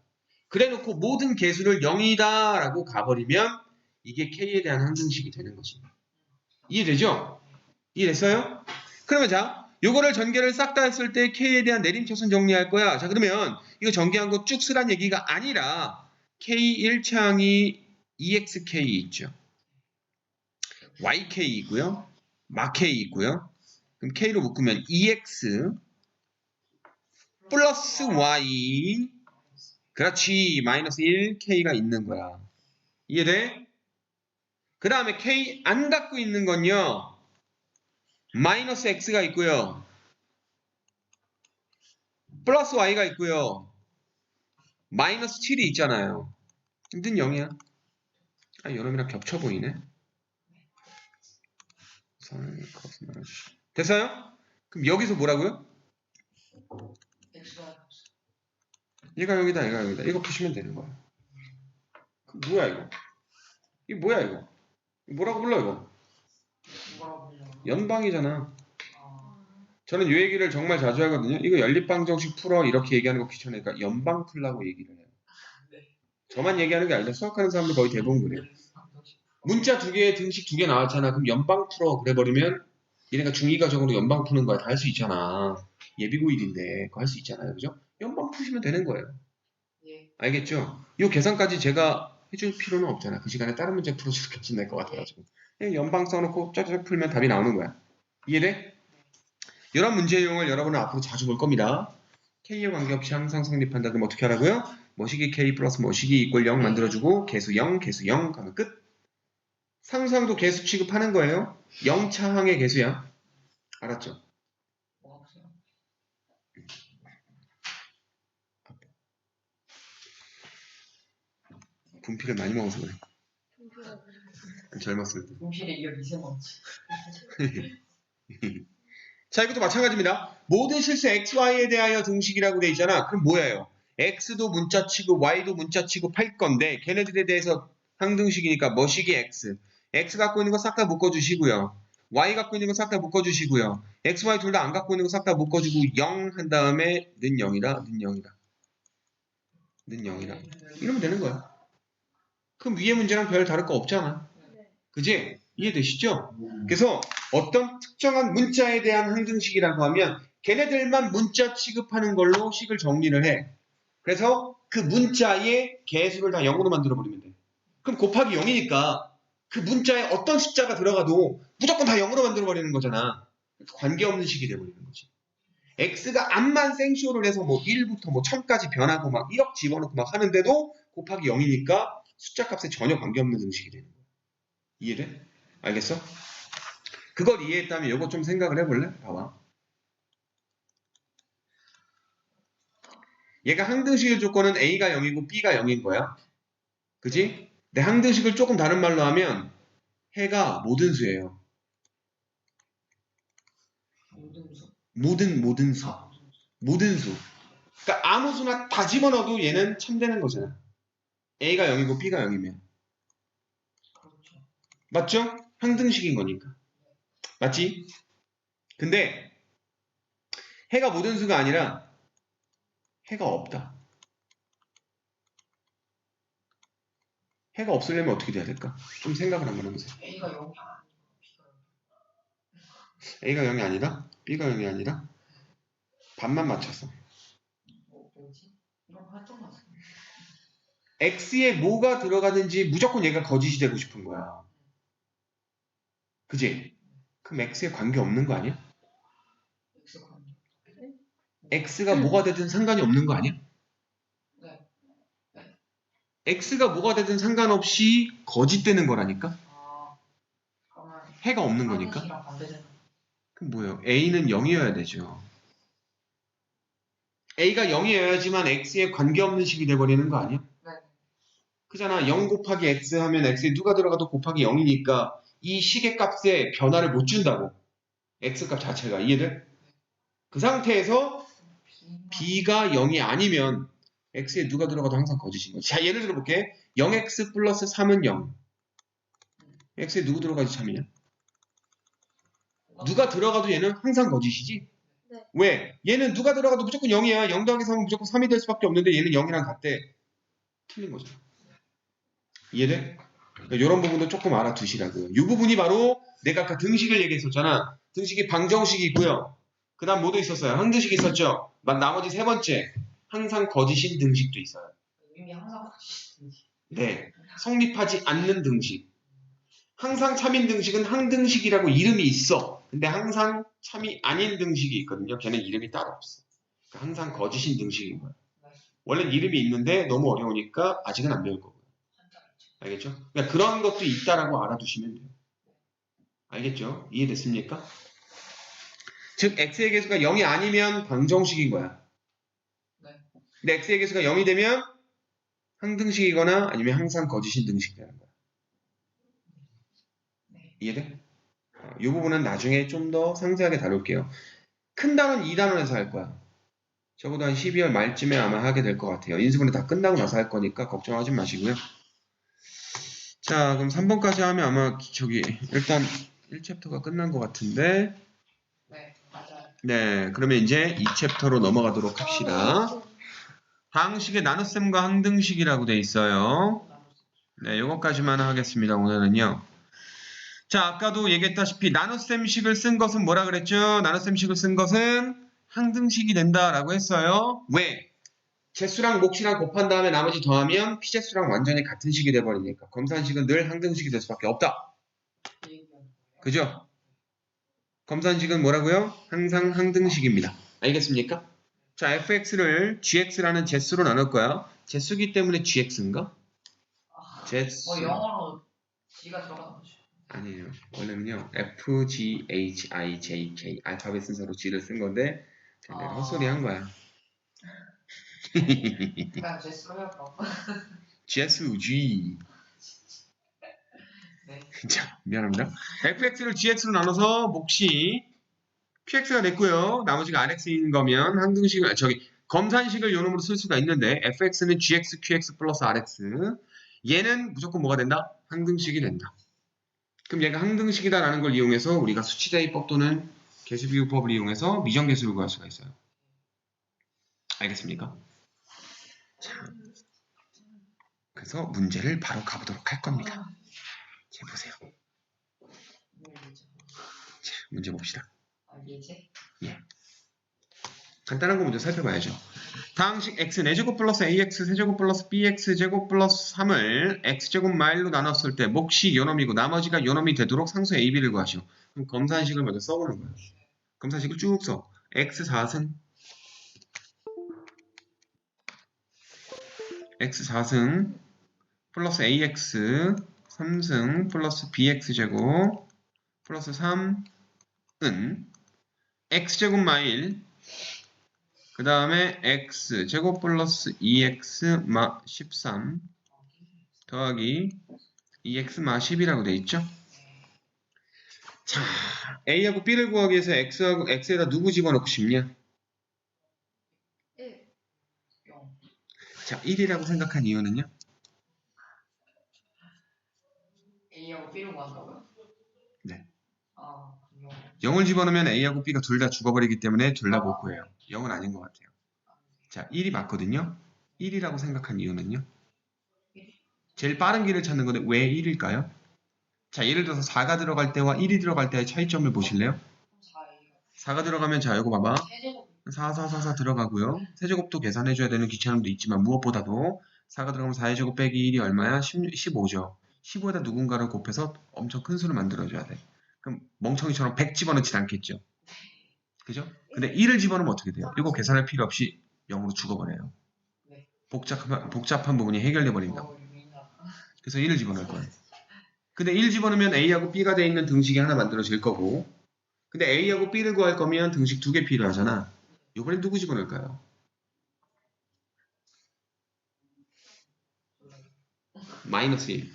그래놓고 모든 개수를 0이다 라고 가버리면 이게 k에 대한 항등식이 되는 거지. 이해되죠? 이해됐어요? 그러면 자, 요거를 전개를 싹 다 했을 때 K에 대한 내림차순 정리할 거야. 자, 그러면 이거 전개한 거 쭉 쓰란 얘기가 아니라 K 1차항이 EXK 있죠. YK 있고요. 마K 있고요. 그럼 K로 묶으면 EX 플러스 Y 그렇지. 마이너스 1 K가 있는 거야. 이해돼? 그 다음에 K 안 갖고 있는 건요. 마이너스 X가 있고요. 플러스 Y가 있고요. 마이너스 7이 있잖아요. 는 0이야. 아, 이놈이랑 겹쳐 보이네. 됐어요? 그럼 여기서 뭐라고요? 얘가 여기다, 얘가 여기다. 이거 푸시면 되는 거야. 뭐야 이거? 이게 뭐야 이거? 뭐라고 불러 이거? 뭐라고 불려? 연방이잖아. 저는 이 얘기를 정말 자주 하거든요. 이거 연립방정식 풀어 이렇게 얘기하는 거 귀찮으니까 연방 풀라고 얘기를 해요. 저만 얘기하는 게 아니라 수학하는 사람들 거의 대부분 그래요. 문자 두 개에 등식 두 개 나왔잖아. 그럼 연방 풀어 그래버리면 얘네가 중2 과정으로 연방 푸는 거야. 다 할 수 있잖아. 예비고일인데 그거 할 수 있잖아요. 그죠? 연방 푸시면 되는 거예요. 예. 알겠죠? 이 계산까지 제가 해줄 필요는 없잖아. 그 시간에 다른 문제 풀어주면 괜찮을 것 같아가지고. 그냥 연방 써놓고 짜자작 풀면 답이 나오는 거야. 이해돼? 이런 문제 유형을 여러분은 앞으로 자주 볼 겁니다. K에 관계없이 항상 성립한다. 그럼 어떻게 하라고요? 모시기 K 플러스 모시기 이꼴 0 만들어주고 개수 0, 개수 0 가면 끝. 상수항도 개수 취급하는 거예요. 0차항의 개수야. 알았죠? 뭐가 없어요? 분필을 많이 먹어서 그래. 젊었을 때. 분필에 이어 미세먼지. 자, 이것도 마찬가지입니다. 모든 실수 xy에 대하여 등식이라고 돼 있잖아. 그럼 뭐예요? x도 문자치고 y도 문자치고 팔 건데 걔네들에 대해서 항등식이니까 뭐식이 x. x 갖고 있는 거 싹 다 묶어주시고요. y 갖고 있는 거 싹 다 묶어주시고요. x, y 둘 다 안 갖고 있는 거 싹 다 묶어주고 0 한 다음에 는 0이다. 는 0이다. 는 0이다. 이러면 되는 거야. 그럼 위의 문제랑 별 다를 거 없잖아. 그지? 이해되시죠? 그래서 어떤 특정한 문자에 대한 항등식이라고 하면 걔네들만 문자 취급하는 걸로 식을 정리를 해. 그래서 그 문자의 개수를 다 0으로 만들어 버리면 돼. 그럼 곱하기 0이니까 그 문자에 어떤 숫자가 들어가도 무조건 다 0으로 만들어 버리는 거잖아. 관계없는 식이 돼 버리는 거지. x가 암만 생쇼를 해서 뭐 1부터 뭐 1000까지 변하고 막 1억 집어넣고 막 하는데도 곱하기 0이니까 숫자 값에 전혀 관계없는 등식이 되는 거야. 이해돼? 알겠어? 그걸 이해했다면 이거 좀 생각을 해볼래? 봐봐. 얘가 항등식의 조건은 A가 0이고 B가 0인 거야. 그지? 근데 항등식을 조금 다른 말로 하면 해가 모든 수예요. 모든 수. 모든 수. 그러니까 아무 수나 다 집어넣어도 얘는 참되는 거잖아. A가 0이고 B가 0이면. 그렇죠. 맞죠? 항등식인 거니까. 맞지? 근데 해가 모든 수가 아니라 해가 없다. 해가 없으려면 어떻게 돼야 될까? 좀 생각을 한번 해보세요. A가 0이 아니고 B가 0. A가 0이 아니라 B가 0이 아니라 반만 맞췄어. 뭐지? 이런 거 했던 것 같은데. X에 뭐가 들어가든지 무조건 얘가 거짓이 되고 싶은 거야. 그지? 그럼 X에 관계 없는 거 아니야? X 관계. X가 뭐가 되든 상관이 없는 거 아니야? 네. X가 뭐가 되든 상관없이 거짓되는 거라니까? 아, 그러면 해가 없는 거니까? 항등식이랑 반대되는. 그럼 뭐예요? A는 0이어야 되죠. A가 0이어야지만 X에 관계없는 식이 돼버리는 거 아니야? 네. 그잖아. 0 곱하기 X 하면 X에 누가 들어가도 곱하기 0이니까 이 식의 값에 변화를 못 준다고. X 값 자체가. 이해돼? 그 상태에서 B가 0이 아니면 X에 누가 들어가도 항상 거짓인 거지. 자, 예를 들어 볼게. 0X 플러스 3은 0. X에 누구 들어가지 참이냐? 누가 들어가도 얘는 항상 거짓이지? 네. 왜? 얘는 누가 들어가도 무조건 0이야. 0 더하기 3은 무조건 3이 될 수밖에 없는데 얘는 0이랑 같대. 틀린 거죠. 이해돼? 그러니까 이런 부분도 조금 알아두시라고요. 이 부분이 바로 내가 아까 등식을 얘기했었잖아. 등식이 방정식이 있고요. 그 다음 뭐도 있었어요? 항등식이 있었죠? 나머지 세 번째. 항상 거짓인 등식도 있어요. 이미 항상 거짓인지. 네. 성립하지 않는 등식. 항상 참인 등식은 항등식이라고 이름이 있어. 근데 항상 참이 아닌 등식이 있거든요. 걔는 이름이 따로 없어. 그러니까 항상 거짓인 등식인 거야. 원래는 이름이 있는데 너무 어려우니까 아직은 안 배울 거고요. 알겠죠? 그러니까 그런 것도 있다라고 알아두시면 돼요. 알겠죠? 이해됐습니까? 즉 x의 개수가 0이 아니면 방정식인 거야. 네. 근데 x의 개수가 0이 되면 항등식이거나 아니면 항상 거짓인 등식이 되는 거야. 네. 이해돼? 이 부분은 나중에 좀 더 상세하게 다룰게요. 큰 단원 2단원에서 할 거야. 적어도 한 12월 말쯤에 아마 하게 될 것 같아요. 인수분해 다 끝나고 나서 할 거니까 걱정하지 마시고요. 자, 그럼 3번까지 하면 아마 일단 1챕터가 끝난 것 같은데 네, 맞아요. 네, 그러면 이제 2챕터로 넘어가도록 합시다. 방식의 나눗셈과 항등식이라고 돼 있어요. 네, 요것까지만 하겠습니다. 오늘은요. 자, 아까도 얘기했다시피 나눗셈식을 쓴 것은 뭐라 그랬죠? 나눗셈식을 쓴 것은 항등식이 된다라고 했어요. 왜? 제수랑 몫이랑 곱한 다음에 나머지 더하면 피제수랑 완전히 같은 식이 돼버리니까 검산식은 늘 항등식이 될 수밖에 없다. 그죠? 검산식은 뭐라고요? 항상 항등식입니다. 알겠습니까? 자, fx를 gx라는 제수로 나눌 거야. 제수기 때문에 gx인가? 제수. 영어로 G가 들어가는 거죠. 아니에요. 원래는요. f, g, h, i, j, k 알파벳 순서로 g를 쓴 건데 내가 헛소리 한 거야. 그냥 제스로 해볼까? GSG. 네. 자, 미안합니다. fx를 gx로 나눠서 몫이 qx가 됐고요. 나머지가 rx인 거면 항등식을 검산식을 요놈으로 쓸 수가 있는데 fx는 gx, qx 플러스 rx. 얘는 무조건 뭐가 된다? 항등식이 된다. 그럼 얘가 항등식이다라는 걸 이용해서 우리가 수치대입법 또는 개수비율법을 이용해서 미정계수를 구할 수가 있어요. 알겠습니까? 자, 그래서 문제를 바로 가보도록 할 겁니다. 자, 보세요. 자, 문제 봅시다. 예제? 예. 간단한 거 먼저 살펴봐야죠. 다항식 x 4제곱 플러스 ax 세제곱 플러스 bx 제곱 플러스 3을 x제곱 마일로 나눴을 때 몫이 요놈이고 나머지가 요놈이 되도록 상수 a, b를 구하시오. 그럼 검산식을 먼저 써보는 거예요. 검산식을 쭉 써. x 4승 x 4승 플러스 ax 3승 플러스 bx 제곱 플러스 3은 x제곱 마일 그 다음에 x 제곱 플러스 2x 마 13 더하기 2x 마 10이라고 돼 있죠? 자, a하고 b를 구하기 위해서 x에다 누구 집어넣고 싶냐? 1. 자, 1이라고 생각한 이유는요? A하고 B로 구한다고요? 네. 아, 그럼요. 0을 집어넣으면 a하고 b가 둘 다 죽어버리기 때문에 둘 다 못 구해요. 0은 아닌 것 같아요. 자, 1이 맞거든요? 1이라고 생각한 이유는요? 제일 빠른 길을 찾는 건데 왜 1일까요? 자, 예를 들어서 4가 들어갈 때와 1이 들어갈 때의 차이점을 보실래요? 4가 들어가면 자, 이거 봐봐. 세제곱 4, 4, 4, 4 들어가고요. 세제곱도 계산해줘야 되는 귀찮음도 있지만 무엇보다도 4가 들어가면 4의 제곱 빼기 1이 얼마야? 15죠. 15에다 누군가를 곱해서 엄청 큰 수를 만들어줘야 돼. 그럼 멍청이처럼 100 집어넣진 않겠죠. 그죠? 근데 1을 집어넣으면 어떻게 돼요? 이거 계산할 필요 없이 0으로 죽어버려요. 네. 복잡한 부분이 해결돼 버린다고. 유민다. 그래서 1을 집어넣을 거예요. 근데 1 집어넣으면 A하고 B가 돼 있는 등식이 하나 만들어질 거고 근데 A하고 B를 구할 거면 등식 2개 필요하잖아. 이번엔 누구 집어넣을까요? 마이너스 1.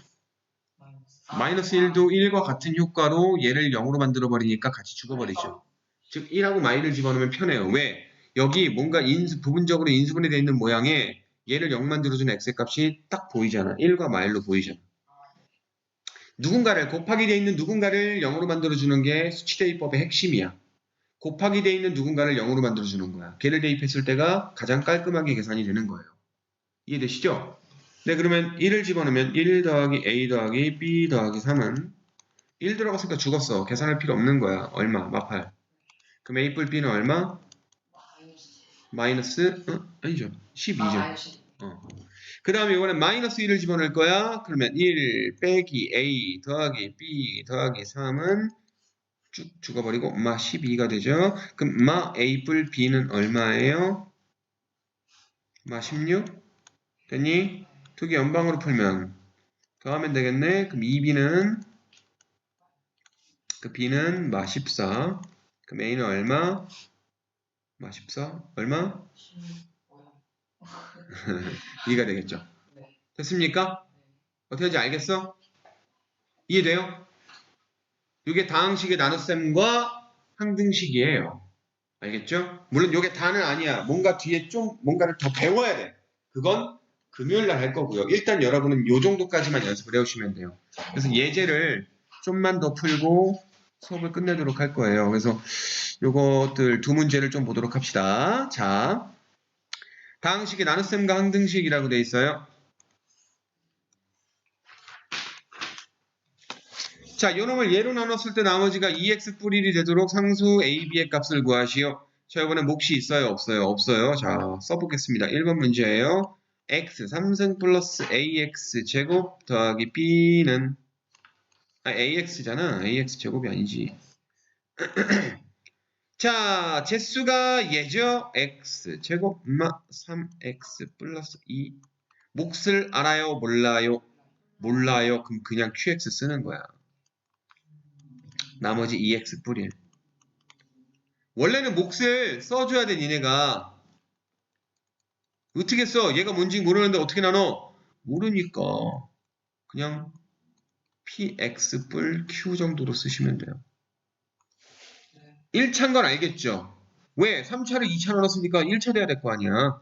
마이너스 1도 1과 같은 효과로 얘를 0으로 만들어버리니까 같이 죽어버리죠. 즉 1하고 마이를 집어넣으면 편해요. 왜? 여기 뭔가 부분적으로 인수분해 되어 있는 모양에 얘를 0 만들어주는 x의 값이 딱 보이잖아. 1과 마일로 보이잖아. 누군가를 곱하기 되어 있는 누군가를 0으로 만들어주는 게 수치대입법의 핵심이야. 곱하기 되어 있는 누군가를 0으로 만들어주는 거야. 걔를 대입했을 때가 가장 깔끔하게 계산이 되는 거예요. 이해되시죠? 네, 그러면 1을 집어넣으면 1 더하기 a 더하기 b 더하기 3은 1 들어갔으니까 죽었어. 계산할 필요 없는 거야. 얼마? 마팔. 그럼 a 뿔 b는 얼마? 마이너스 아니죠. 12죠. 그 다음에 이번엔 마이너스 1을 집어넣을 거야. 그러면 1 빼기 a 더하기 b 더하기 3은 쭉 죽어버리고 마 12가 되죠. 그럼 마 a 뿔 b는 얼마예요? 마 16? 됐니? 두 개 연방으로 풀면 더하면 되겠네. 그럼 2b는 그 b는 마 14. 그럼 a는 얼마? 마 14? 얼마? 2가 되겠죠. 됐습니까? 어떻게 하는지 알겠어? 이해돼요? 이게 다항식의 나눗셈과 항등식이에요. 알겠죠? 물론 이게 다는 아니야. 뭔가 뒤에 좀 뭔가를 더 배워야 돼. 그건 금요일날 할 거고요. 일단 여러분은 이 정도까지만 연습을 해오시면 돼요. 그래서 예제를 좀만 더 풀고 수업을 끝내도록 할 거예요. 그래서 요것들 두 문제를 좀 보도록 합시다. 자, 다항식의 나눗셈과 항등식이라고 되어 있어요. 자, 요놈을 예로 나눴을 때 나머지가 2x 뿔 1이 되도록 상수 a, b의 값을 구하시오. 자, 이번에 몫이 있어요? 없어요? 없어요. 자, 써보겠습니다. 1번 문제예요. x 3승 플러스 ax 제곱 더하기 b는 ax잖아. ax 제곱이 아니지. 자, 제수가 얘죠. x 제곱 3x 플러스 2. 몫을 알아요? 몰라요? 몰라요. 그럼 그냥 qx 쓰는 거야. 나머지 2x 뿔1. 원래는 몫을 써줘야 돼, 니네가. 어떻게 써? 얘가 뭔지 모르는데 어떻게 나눠? 모르니까 그냥 px 뿔 q 정도로 쓰시면 돼요. 1차인 건 알겠죠? 왜? 3차를 2차로 썼으니까 1차 돼야 될 거 아니야.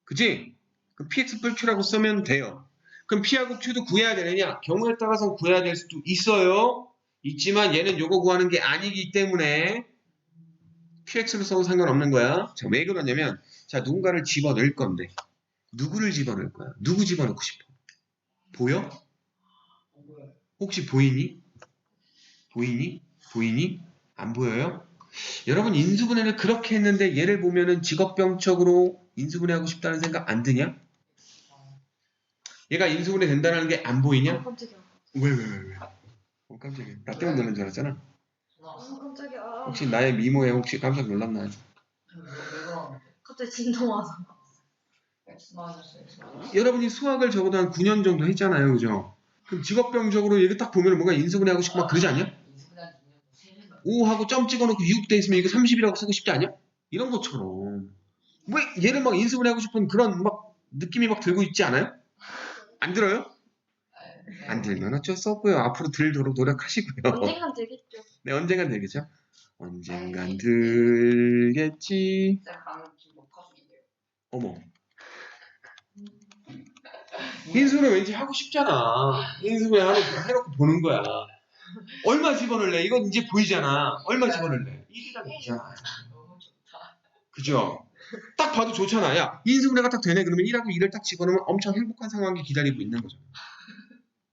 그지? 그럼 px 뿔 q라고 쓰면 돼요. 그럼 p하고 q도 구해야 되느냐? 경우에 따라서 구해야 될 수도 있어요. 있지만 얘는 요거 구하는 게 아니기 때문에 qx를 써도 상관없는 거야. 자, 왜 그러냐면 자, 누군가를 집어넣을 건데 누구를 집어넣을 거야? 누구 집어넣고 싶어? 보여? 뭐야? 혹시 보이니? 보이니? 보이니? 안 보여요? 여러분 인수분해를 그렇게 했는데 얘를 보면은 직업병적으로 인수분해하고 싶다는 생각 안 드냐? 얘가 인수분해 된다는 게 안 보이냐? 깜짝이야. 왜? 깜짝이야. 나 때문에 놀란 줄 알았잖아. 깜짝이야. 혹시 나의 미모에 혹시 깜짝 놀랐나요? 왜 그러는데? 갑자기 진동 와서. X 마이너스 X 마이너스. 여러분이 수학을 적어도 한 9년 정도 했잖아요. 그죠? 그럼 직업병적으로 얘가 딱 보면 뭔가 인수분해하고 싶고 막 그러지 않냐? 5하고 점 찍어놓고 6 돼 있으면 이거 30이라고 쓰고 싶지 않냐? 이런 것처럼. 왜 얘를 막 인수분해하고 싶은 그런 막 느낌이 막 들고 있지 않아요? 안 들어요? 안 들면 어쩔 수 없고요. 앞으로 들도록 노력하시고요. 언젠간 되겠죠. 네, 언젠간 되겠죠? 언젠간 들겠지. 진짜 가는 좀 녹화중인데요. 어머. 인수분해 왠지 하고 싶잖아. 인수분해 해놓고 보는 거야. 얼마 집어넣을래? 이건 이제 보이잖아. 얼마 집어넣을래? 1이랑 2잖아. 너무 좋다. 그죠? 딱 봐도 좋잖아. 야, 인수분해가 딱 되네. 그러면 1하고 2를 딱 집어넣으면 엄청 행복한 상황이 기다리고 있는 거죠.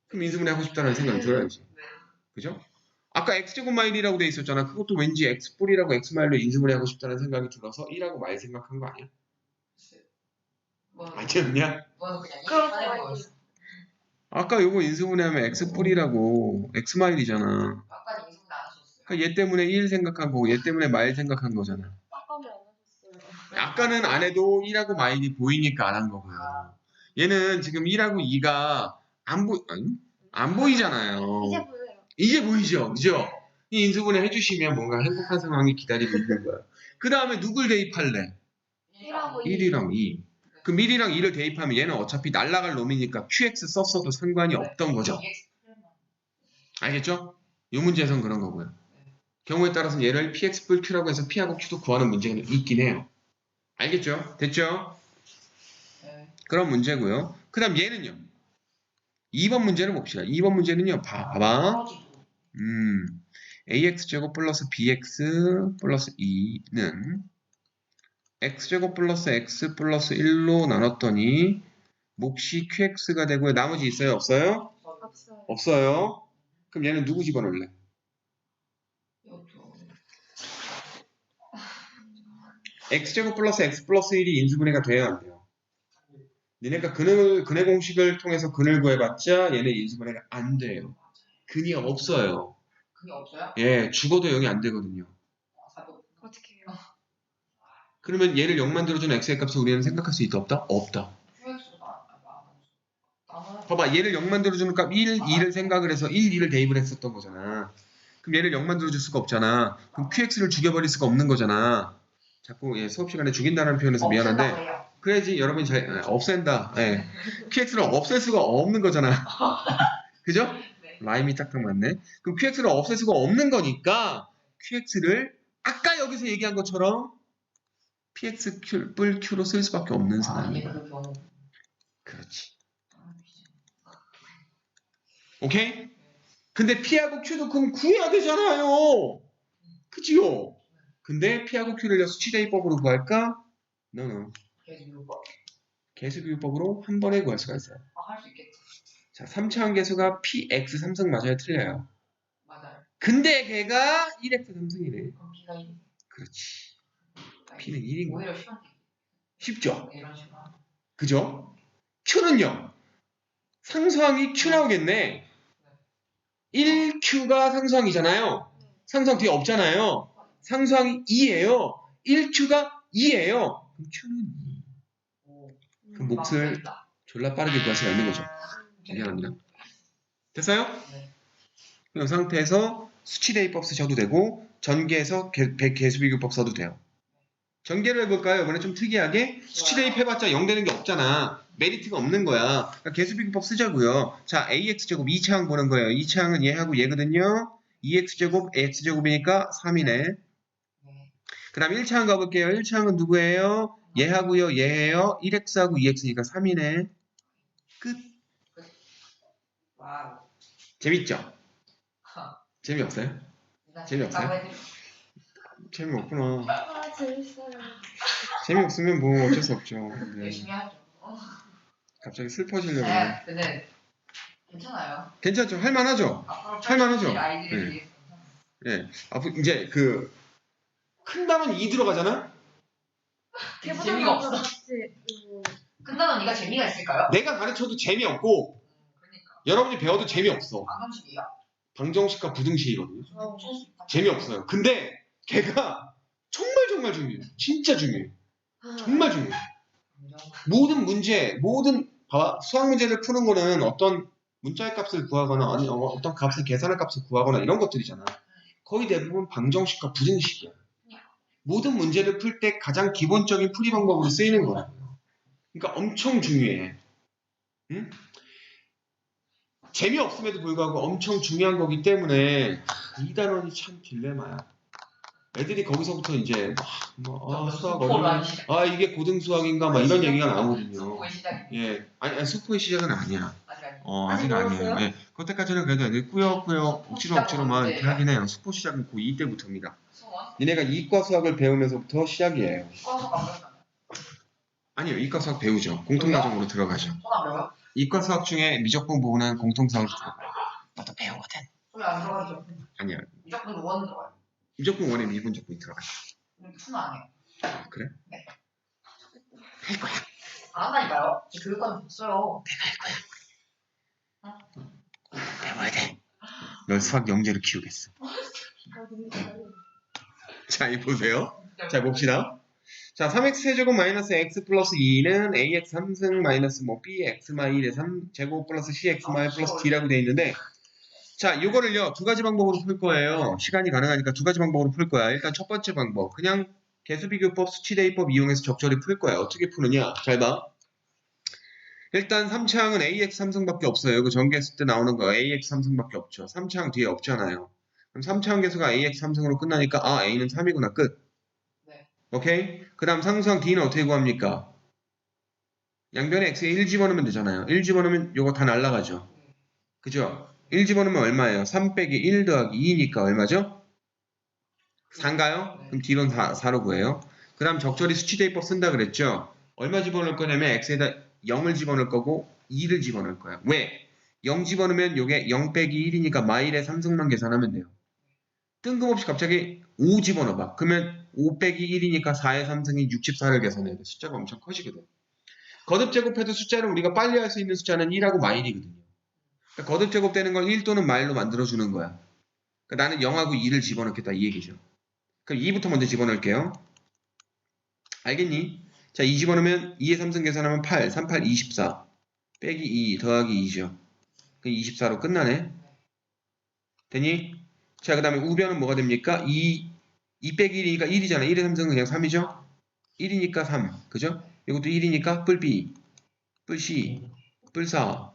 그럼 인수분해 하고 싶다는 생각이 들어야지. 네. 그죠? 아까 x제곱 마일이라고 돼 있었잖아. 그것도 왠지 x뿔이라고 x마일로 인수분해 하고 싶다는 생각이 들어서 1하고 마일 생각한 거 아니야? 뭐, 아니었냐? 뭐 그냥 그런 이해하는 생각이 거였어. 아까 요거 인수분해하면 x뿔이라고 x마일이잖아. 아까 인수분 안 하셨어요. 그러니까 얘 때문에 1 생각한 거고 얘 때문에 마일 생각한 거잖아. 깜깜이 안 하셨어요. 아까는 안 해도 1하고 마일이 보이니까 안 한 거고요. 얘는 지금 1하고 2가 안 보이잖아요. 이제 보여요. 이제 보이죠? 그죠? 이 인수분해 해주시면 뭔가 행복한 상황이 기다리고 있는 거야. 그 다음에 누굴 대입할래? 1하고 1이랑 2. 그럼 1이랑 2를 대입하면 얘는 어차피 날아갈 놈이니까 QX 썼어도 상관이 없던 거죠. 알겠죠? 이 문제에선 그런 거고요. 경우에 따라서는 얘를 PX 뿔 Q라고 해서 P하고 Q도 구하는 문제가 있긴 해요. 알겠죠? 됐죠? 네. 그런 문제고요. 그 다음 얘는요. 2번 문제를 봅시다. 2번 문제는요. 봐봐. AX제곱 플러스 BX 플러스 2는 X제곱 플러스 X 플러스 1로 나눴더니 몫이 QX가 되고요. 나머지 있어요? 없어요? 없어요. 없어요. 그럼 얘는 누구 집어넣을래? X제곱 플러스 X 플러스 1이 인수분해가 돼야 안 돼요. 니네가 근의 공식을 통해서 근을 구해봤자 얘는 인수분해가 안 돼요. 근이 없어요. 그게 없어요? 예, 죽어도 0이 안 되거든요. 어떻게 해요? 그러면 얘를 0 만들어주는 x의 값을 우리는 생각할 수 있다 없다? 없다. 봐봐, 얘를 0 만들어주는 값 1, 2를 생각을 해서 1, 2를 대입을 했었던 거잖아. 그럼 얘를 0 만들어줄 수가 없잖아. 그럼 qx를 죽여버릴 수가 없는 거잖아. 자꾸 수업 시간에 죽인다는 표현에서 미안한데 그래야지 여러분이 잘 없앤다. 예. qx를 없앨 수가 없는 거잖아. 그죠? 네. 라임이 딱딱 맞네. 그럼 qx를 없앨 수가 없는 거니까 qx를 아까 여기서 얘기한 것처럼 px 뿔 q로 쓸 수밖에 없는 상황이야. 그 경우. 그렇지. 오케이? 근데 p하고 q도 그럼 구해야 되잖아요. 그지요? 근데 p하고 q를 수치대입법으로 구할까? No. 계수비율법으로 한 번에 구할 수가 있어요. 할 수 있겠다. 자, 3차 함계수가 px 3승 맞아요? 틀려요? 맞아요. 근데 걔가 1x 3승이네. 그럼 B가 1. 그렇지. p는 1인 거야. 오히려 쉬운데. 쉽죠? 이런 식으로 하면. 그죠? q는요. 상수항이 q 나오겠네. 1q가 상수항이잖아요. 상수항 뒤에 없잖아요. 상수항이 2예요. 1q가 2예요. 그럼 q는 2. 그럼 몫을 졸라 빠르게 구할 수가 있는 거죠. 미안합니다. 됐어요? 네. 그런 상태에서 수치대입법 쓰셔도 되고 전개해서 계수비교법 써도 돼요. 전개를 해볼까요? 이번에 좀 특이하게 수치대입 해봤자 0 되는 게 없잖아. 메리트가 없는 거야. 그러니까 개수비교법 쓰자고요. 자, ax제곱 2차항 보는 거예요. 2차항은 얘하고 얘거든요. 2x제곱 x제곱이니까 3이네. 네. 그 다음 1차항 가볼게요. 1차항은 누구예요? 얘하고요. 얘예요. 1x하고 2x니까 3이네. 끝. 와우. 재밌죠? 하. 재미없어요? 재미없어요? 재미없구나. 아 재밌어요. 재미없으면 뭐 어쩔 수 없죠. 네. 열심히 하죠. 갑자기 슬퍼지려고. 네, 근데 괜찮아요. 괜찮죠? 할만하죠? 앞으로 할만하죠? 펼쳐질 아이들을 네. 위해서. 예. 앞으로 이제 그 큰 단원 2 들어가잖아? 재미가 없어. 끝나는 네가 재미가 있을까요? 내가 가르쳐도 재미없고 그러니까. 여러분이 배워도 재미없어. 방정식이야. 방정식과 부등식이거든요. 멈출 수 있다. 재미없어요. 근데 걔가 정말 중요해요. 진짜 중요해요. 정말 중요해요. 모든 문제, 봐봐. 수학 문제를 푸는 거는 어떤 문자의 값을 구하거나 아니 어떤 값을 계산할 값을 구하거나 이런 것들이잖아. 거의 대부분 방정식과 부등식이야. 모든 문제를 풀 때 가장 기본적인 풀이 방법으로 쓰이는 거라고요. 그러니까 엄청 중요해. 응? 재미없음에도 불구하고 엄청 중요한 거기 때문에 이 단원이 참 딜레마야. 애들이 거기서부터 이제 수학 어렵네. 이게 고등 수학인가 막 이런 얘기가 나오거든요. 수포의 시작이. 예, 아니 수포의 시작은 아니야. 아직 아직 아니에요. 예, 그때까지는 그래도 애들 꾸역꾸역 억지로만 이렇게 하긴 해요. 수포 시작은 고2 때부터입니다. 수원? 니네가 이과 수학을 배우면서부터 시작이에요. 수학 안 배웠잖아요. 아니요, 이과 수학 배우죠. 공통과정으로 들어가죠. 수학 안 배워요? 이과 수학 중에 미적분 부분은 공통수학으로 들어가요. 너도 배우거든. 수학 안 들어가죠. 아니야, 무조건 5원 들어가요. 미적분 원에 미분적분이 들어가요. 근데 수는 안 해요. 그래? 네. 할 거야. 안 한다니까요? 저 교육과는 없어요. 배워야 돼. 널 수학 영재로 키우겠어. 자, 이 보세요. 자, 봅시다. 자, 3x 세제곱 마이너스 x 플러스 2는 ax 3승 마이너스 bx 마이너스 3 제곱 플러스 cx 마이너스 플러스 d라고 되어 있는데, 자, 이거를요 두 가지 방법으로 풀 거예요. 시간이 가능하니까 두 가지 방법으로 풀 거야. 일단 첫 번째 방법, 그냥 개수비교법, 수치대입법 이용해서 적절히 풀 거야. 어떻게 푸느냐? 잘 봐. 일단 3차항은 ax 3승밖에 없어요. 이거 전개했을 때 나오는 거 ax 3승밖에 없죠. 3차항 뒤에 없잖아요. 그럼 3차항 계수가 ax 3승으로 끝나니까 a는 3이구나. 끝. 네. 오케이? 그 다음 상수항 d는 어떻게 구합니까? 양변에 x에 1 집어넣으면 되잖아요. 1 집어넣으면 요거 다 날라가죠. 그죠? 1 집어넣으면 얼마예요? 3 빼기 1 더하기 2니까 얼마죠? 4인가요? 그럼 d는 4로 구해요. 그 다음 적절히 수치대입법 쓴다 그랬죠? 얼마 집어넣을 거냐면 x에다 0을 집어넣을 거고 2를 집어넣을 거야. 왜? 0 집어넣으면 요게 0 빼기 1이니까 마일의 3승만 계산하면 돼요. 뜬금없이 갑자기 5 집어넣어봐. 그러면 5 빼기 1이니까 4의 3승이 64를 계산해야 돼. 숫자가 엄청 커지거든. 거듭 제곱해도 숫자를 우리가 빨리 할 수 있는 숫자는 1하고 마일이거든요. 그러니까 거듭 제곱되는 걸 1 또는 마일로 만들어주는 거야. 그러니까 나는 0하고 2를 집어넣겠다 이 얘기죠. 그럼 2부터 먼저 집어넣을게요. 알겠니? 자, 2 집어넣으면 2의 3승 계산하면 8, 3, 8, 24 빼기 2 더하기 2죠. 그럼 24로 끝나네. 되니? 자, 그 다음에 우변은 뭐가 됩니까? 2 빼기 1이니까 1이잖아. 1의 3승은 그냥 3이죠? 1이니까 3. 그죠? 이것도 1이니까 뿔B, 뿔C, 뿔4,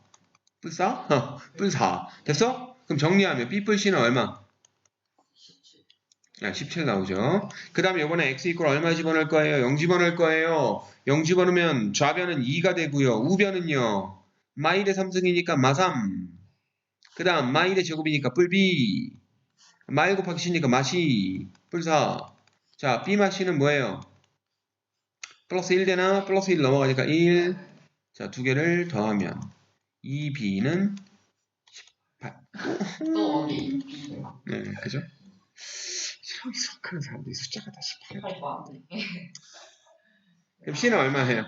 뿔4? 뿔4. 됐어? 그럼 정리하면 B 뿔C는 얼마? 17 나오죠. 그 다음에 이번에 x 이퀄 얼마 집어넣을 거예요? 0 집어넣을 거예요. 0 집어넣으면 좌변은 2가 되고요. 우변은요. 마일의 3승이니까 마3. 그 다음 마일의 제곱이니까 뿔B. 마일 곱하기 C니까 마C. 뿔4. 자, B 마C는 뭐예요? 플러스 1 되나? 플러스 1 넘어가니까 1. 자, 두 개를 더하면 2B는 18. 또 어디? 네, 그죠? 이렇게 수학하는 사람들이 숫자가 다 18이야. 그럼 C는 얼마 해요?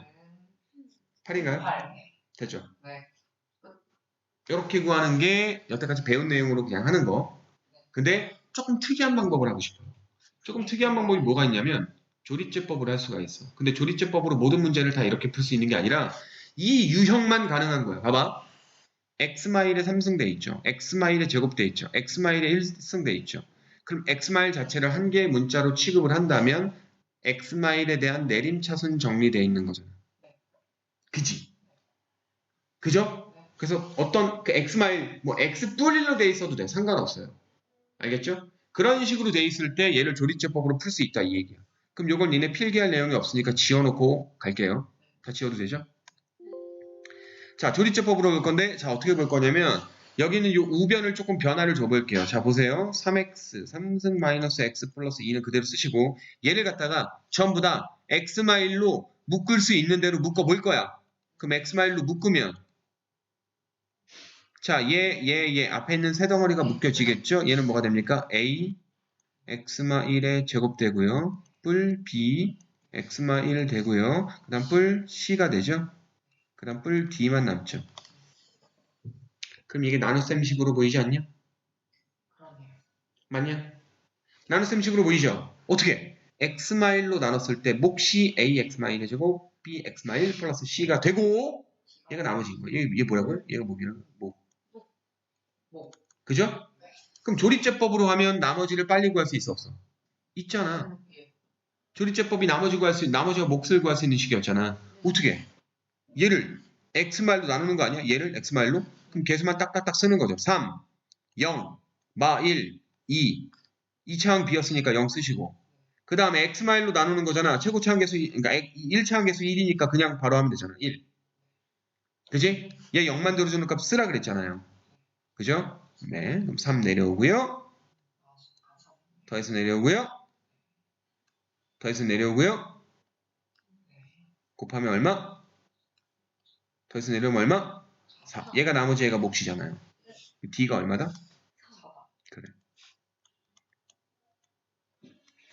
8인가요? 8. 됐죠? 네. 이렇게 구하는 게 여태까지 배운 내용으로 그냥 하는 거. 근데 조금 특이한 방법을 하고 싶어요. 조금 특이한 방법이 뭐가 있냐면 조립제법으로 할 수가 있어. 근데 조립제법으로 모든 문제를 다 이렇게 풀 수 있는 게 아니라 이 유형만 가능한 거야. 봐봐. x마일에 3승 돼 있죠. x마일에 제곱 돼 있죠. x마일에 1승 돼 있죠. 그럼 x마일 자체를 한 개의 문자로 취급을 한다면 x마일에 대한 내림차순 정리되어 있는 거잖아. 그지? 그죠? 그래서 어떤 그 x마일 뭐 x 뿔일로 돼 있어도 돼. 상관없어요. 알겠죠? 그런 식으로 돼 있을 때 얘를 조리제법으로 풀 수 있다 이 얘기야. 그럼 요걸 니네 필기할 내용이 없으니까 지워놓고 갈게요. 다 지워도 되죠? 자, 조리제법으로 볼 건데 자 어떻게 볼 거냐면 여기는 요 우변을 조금 변화를 줘볼게요. 자 보세요. 3x 3승 마이너스 x 플러스 2는 그대로 쓰시고 얘를 갖다가 전부 다 x마일로 묶을 수 있는 대로 묶어볼 거야. 그럼 x마일로 묶으면 자, 얘 앞에 있는 세 덩어리가 묶여지겠죠? 얘는 뭐가 됩니까? a x마 1에 제곱되고요. 뿔 b x마 1 되고요. 그 다음 뿔 c가 되죠? 그 다음 뿔 d만 남죠. 그럼 이게 나눗셈식으로 보이지 않냐? 그러네요. 맞냐? 나눗셈식으로 보이죠? 어떻게? x마일로 나눴을 때 몫이 ax마일의 제곱 bx마일 플러스 c가 되고 얘가 나머지인 거예요. 얘 뭐라고요? 얘가 뭐기라고? 뭐. 그죠? 그럼 조리제법으로 하면 나머지를 빨리 구할 수 있어 없어? 있잖아. 예. 조리제법이 나머지가 몫을 구할 수 있는 식이었잖아. 어떻게? 얘를 x마일로 나누는 거 아니야? 얘를 x마일로? 그럼 개수만 딱딱딱 쓰는 거죠. 3, 0, 마 1, 2. 2차항 비었으니까 0 쓰시고. 그 다음에 x마일로 나누는 거잖아. 최고차항 개수, 그러니까 1차항 개수 1이니까 그냥 바로 하면 되잖아. 1. 그지? 얘 0 만들어주는 값 쓰라 그랬잖아요. 그죠? 네. 그럼 3 내려오고요. 더해서 내려오고요. 더해서 내려오고요. 곱하면 얼마? 더해서 내려오면 얼마? 4. 얘가 나머지 얘가 몫이잖아요. d가 얼마다? 그래.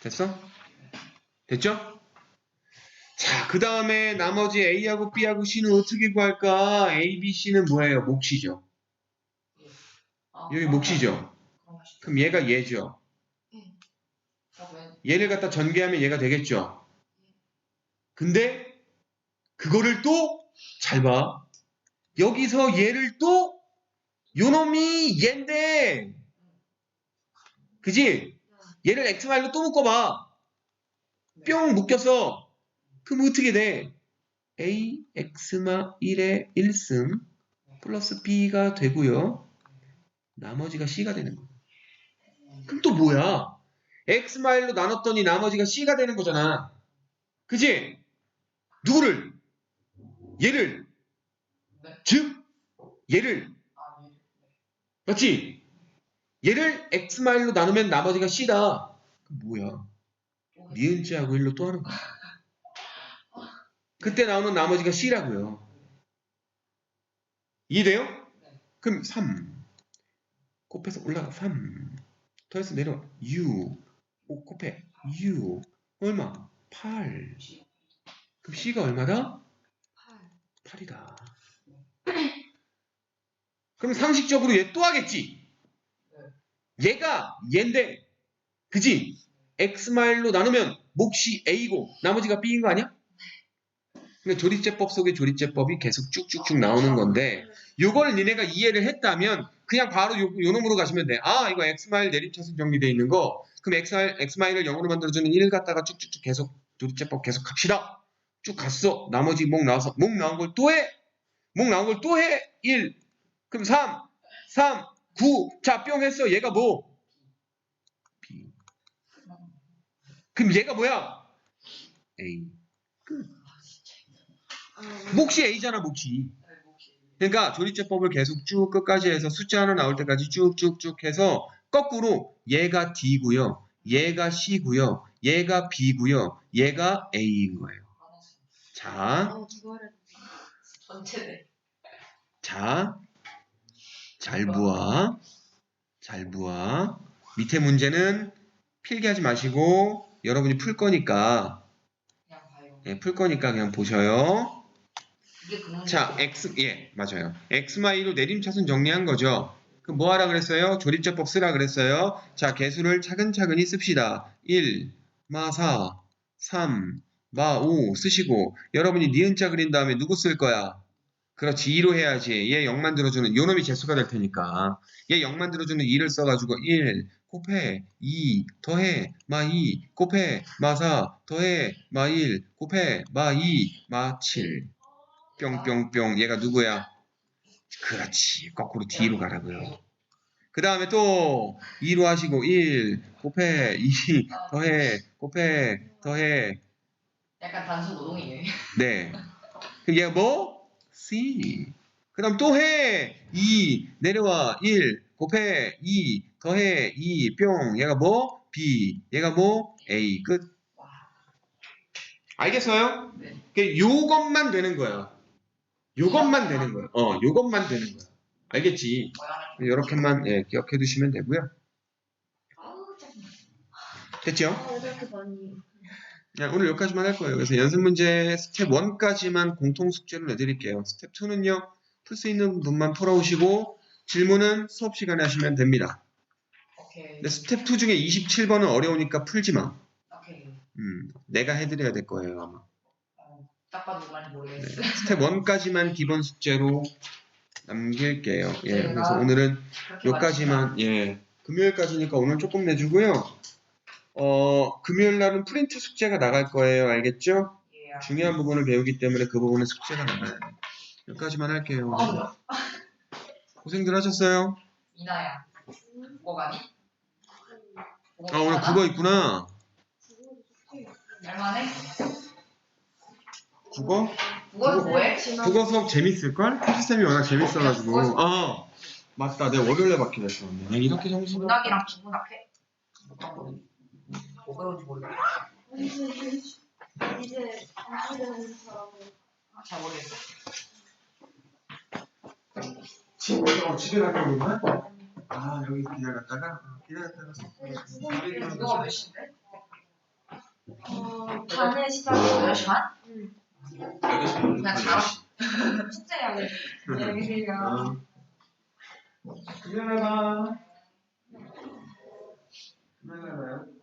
됐어? 됐죠? 자, 그 다음에 나머지 A하고 B하고 C는 어떻게 구할까? A, B, C는 뭐예요? 몫이죠. 여기 몫이죠. 그럼 얘가 얘죠. 얘를 갖다 전개하면 얘가 되겠죠. 근데 그거를 또 잘 봐. 여기서 얘를 또 요놈이 얘인데 그지? 얘를 x마일로 또 묶어봐. 뿅 묶였어. 그럼 어떻게 돼? a x마 1의 1승 플러스 b가 되고요. 나머지가 c가 되는 거야. 그럼 또 뭐야? x마일로 나눴더니 나머지가 c가 되는 거잖아. 그지? 누구를? 얘를. 네. 즉 얘를. 아, 예. 맞지? 얘를 x마일로 나누면 나머지가 c다. 그럼 뭐야? 니은자하고 1로 또 하는 거야. 그때 나오는 나머지가 c라고요. 이해돼요? 그럼 3 곱해서 올라가 3 더해서 내려와 6 5 곱해 6 얼마? 8 그럼 c가 얼마다? 8이다. 그럼 상식적으로 얘 또 하겠지? 얘가 얘인데 그지? x마일로 나누면 몫이 a고 나머지가 b인 거 아니야? 그러니까 조리제법 속의 조리제법이 계속 쭉쭉쭉 나오는 건데 요걸 니네가 이해를 했다면 그냥 바로 요 놈으로 가시면 돼. 아 이거 x마일 내림차순 정리되어 있는 거 그럼 x마일을 0으로 만들어주는 1 갖다가 쭉쭉쭉 계속 조리제법 계속 갑시다. 쭉 갔어. 나머지 목 나와서 목 나온 걸 또 해. 목 나온 걸 또 해. 1 그럼 3 9 자 뿅 했어. 얘가 뭐? B 그럼 얘가 뭐야? A 몫이 A잖아 몫이. 그러니까 조리제법을 계속 쭉 끝까지 해서 숫자 하나 나올 때까지 쭉쭉쭉 해서 거꾸로 얘가 D고요. 얘가 C고요. 얘가 B고요. 얘가 A인 거예요. 자, 전체네. 자, 잘 보아. 잘 보아. 밑에 문제는 필기하지 마시고 여러분이 풀 거니까 그냥 봐요. 예, 풀 거니까 그냥 보셔요. 이게 그런 자, 예, 맞아요. x마이로 내림차순 정리한 거죠. 그럼 뭐 하라 그랬어요? 조리제법 쓰라 그랬어요. 자, 개수를 차근차근히 씁시다. 1, 마 4, 3, 마 5 쓰시고 여러분이 니은자 그린 다음에 누구 쓸 거야? 그렇지, 2로 해야지. 얘 0 만들어주는 요 놈이 재수가 될 테니까 얘 0 만들어주는 2를 써가지고 1 곱해 2 더해 마 2 곱해 마 4 더해 마 1 곱해 마 2 마 7 뿅뿅뿅 얘가 누구야? 그렇지. 거꾸로 뒤로 가라고요. 그 다음에 또 2로 하시고 1 곱해 2 더해 곱해 더해 약간 단수 노동이네. 네. 그럼 얘가 뭐? C. 그 다음 또 해. 2 내려와 1 곱해 2 더해 2 뿅. 얘가 뭐? B. 얘가 뭐? A. 끝. 알겠어요? 네. 그 요것만 되는 거야. 요것만 되는 거야. 요것만 되는 거야. 알겠지? 이렇게만 기억해 두시면 되고요. 아우 짜증나. 됐죠? 아, 왜 이렇게 많이. 오늘 여기까지만 할 거예요. 그래서 연습 문제 스텝 1까지만 공통 숙제로 내드릴게요. 스텝 2는요, 풀 수 있는 분만 풀어오시고, 질문은 수업 시간에 하시면 됩니다. 오케이. 근데 스텝 2 중에 27번은 어려우니까 풀지 마. 오케이. 내가 해드려야 될 거예요, 아마. 딱 봐도 많이 네, 모르겠어요. 스텝 1까지만 기본 숙제로 남길게요. 예, 제가 그래서 오늘은 그렇게 여기까지만, 금요일까지니까 오늘 조금 내주고요. 금요일 날은 프린트 숙제가 나갈 거예요. 알겠죠? 예. 중요한 부분을 배우기 때문에 그 부분에 숙제가 나가요. 여기까지만 할게요. 고생들 하셨어요. 이나야. 국어가니? 오늘 국어 있구나. 할만해? 국어? 국어는 뭐해? 국어 수업 재밌을걸? 태주쌤이 워낙 재밌어가지고. 맞다. 내가 월요일에 받기로 했었는데. 이렇게 정신. 문학이랑 비문학해? 뭐 배우는지 모르겠어. 이제 안쓰려는 사람을. 잘 모르겠어. 집에 갔다 온 거야? 여기 기다렸다가? 국어가 몇 시인데? 반에 시작. 8시 반? 응. 그냥 자라. 숙제야. 안녕히 계세요. 미안하다. 미안하다요.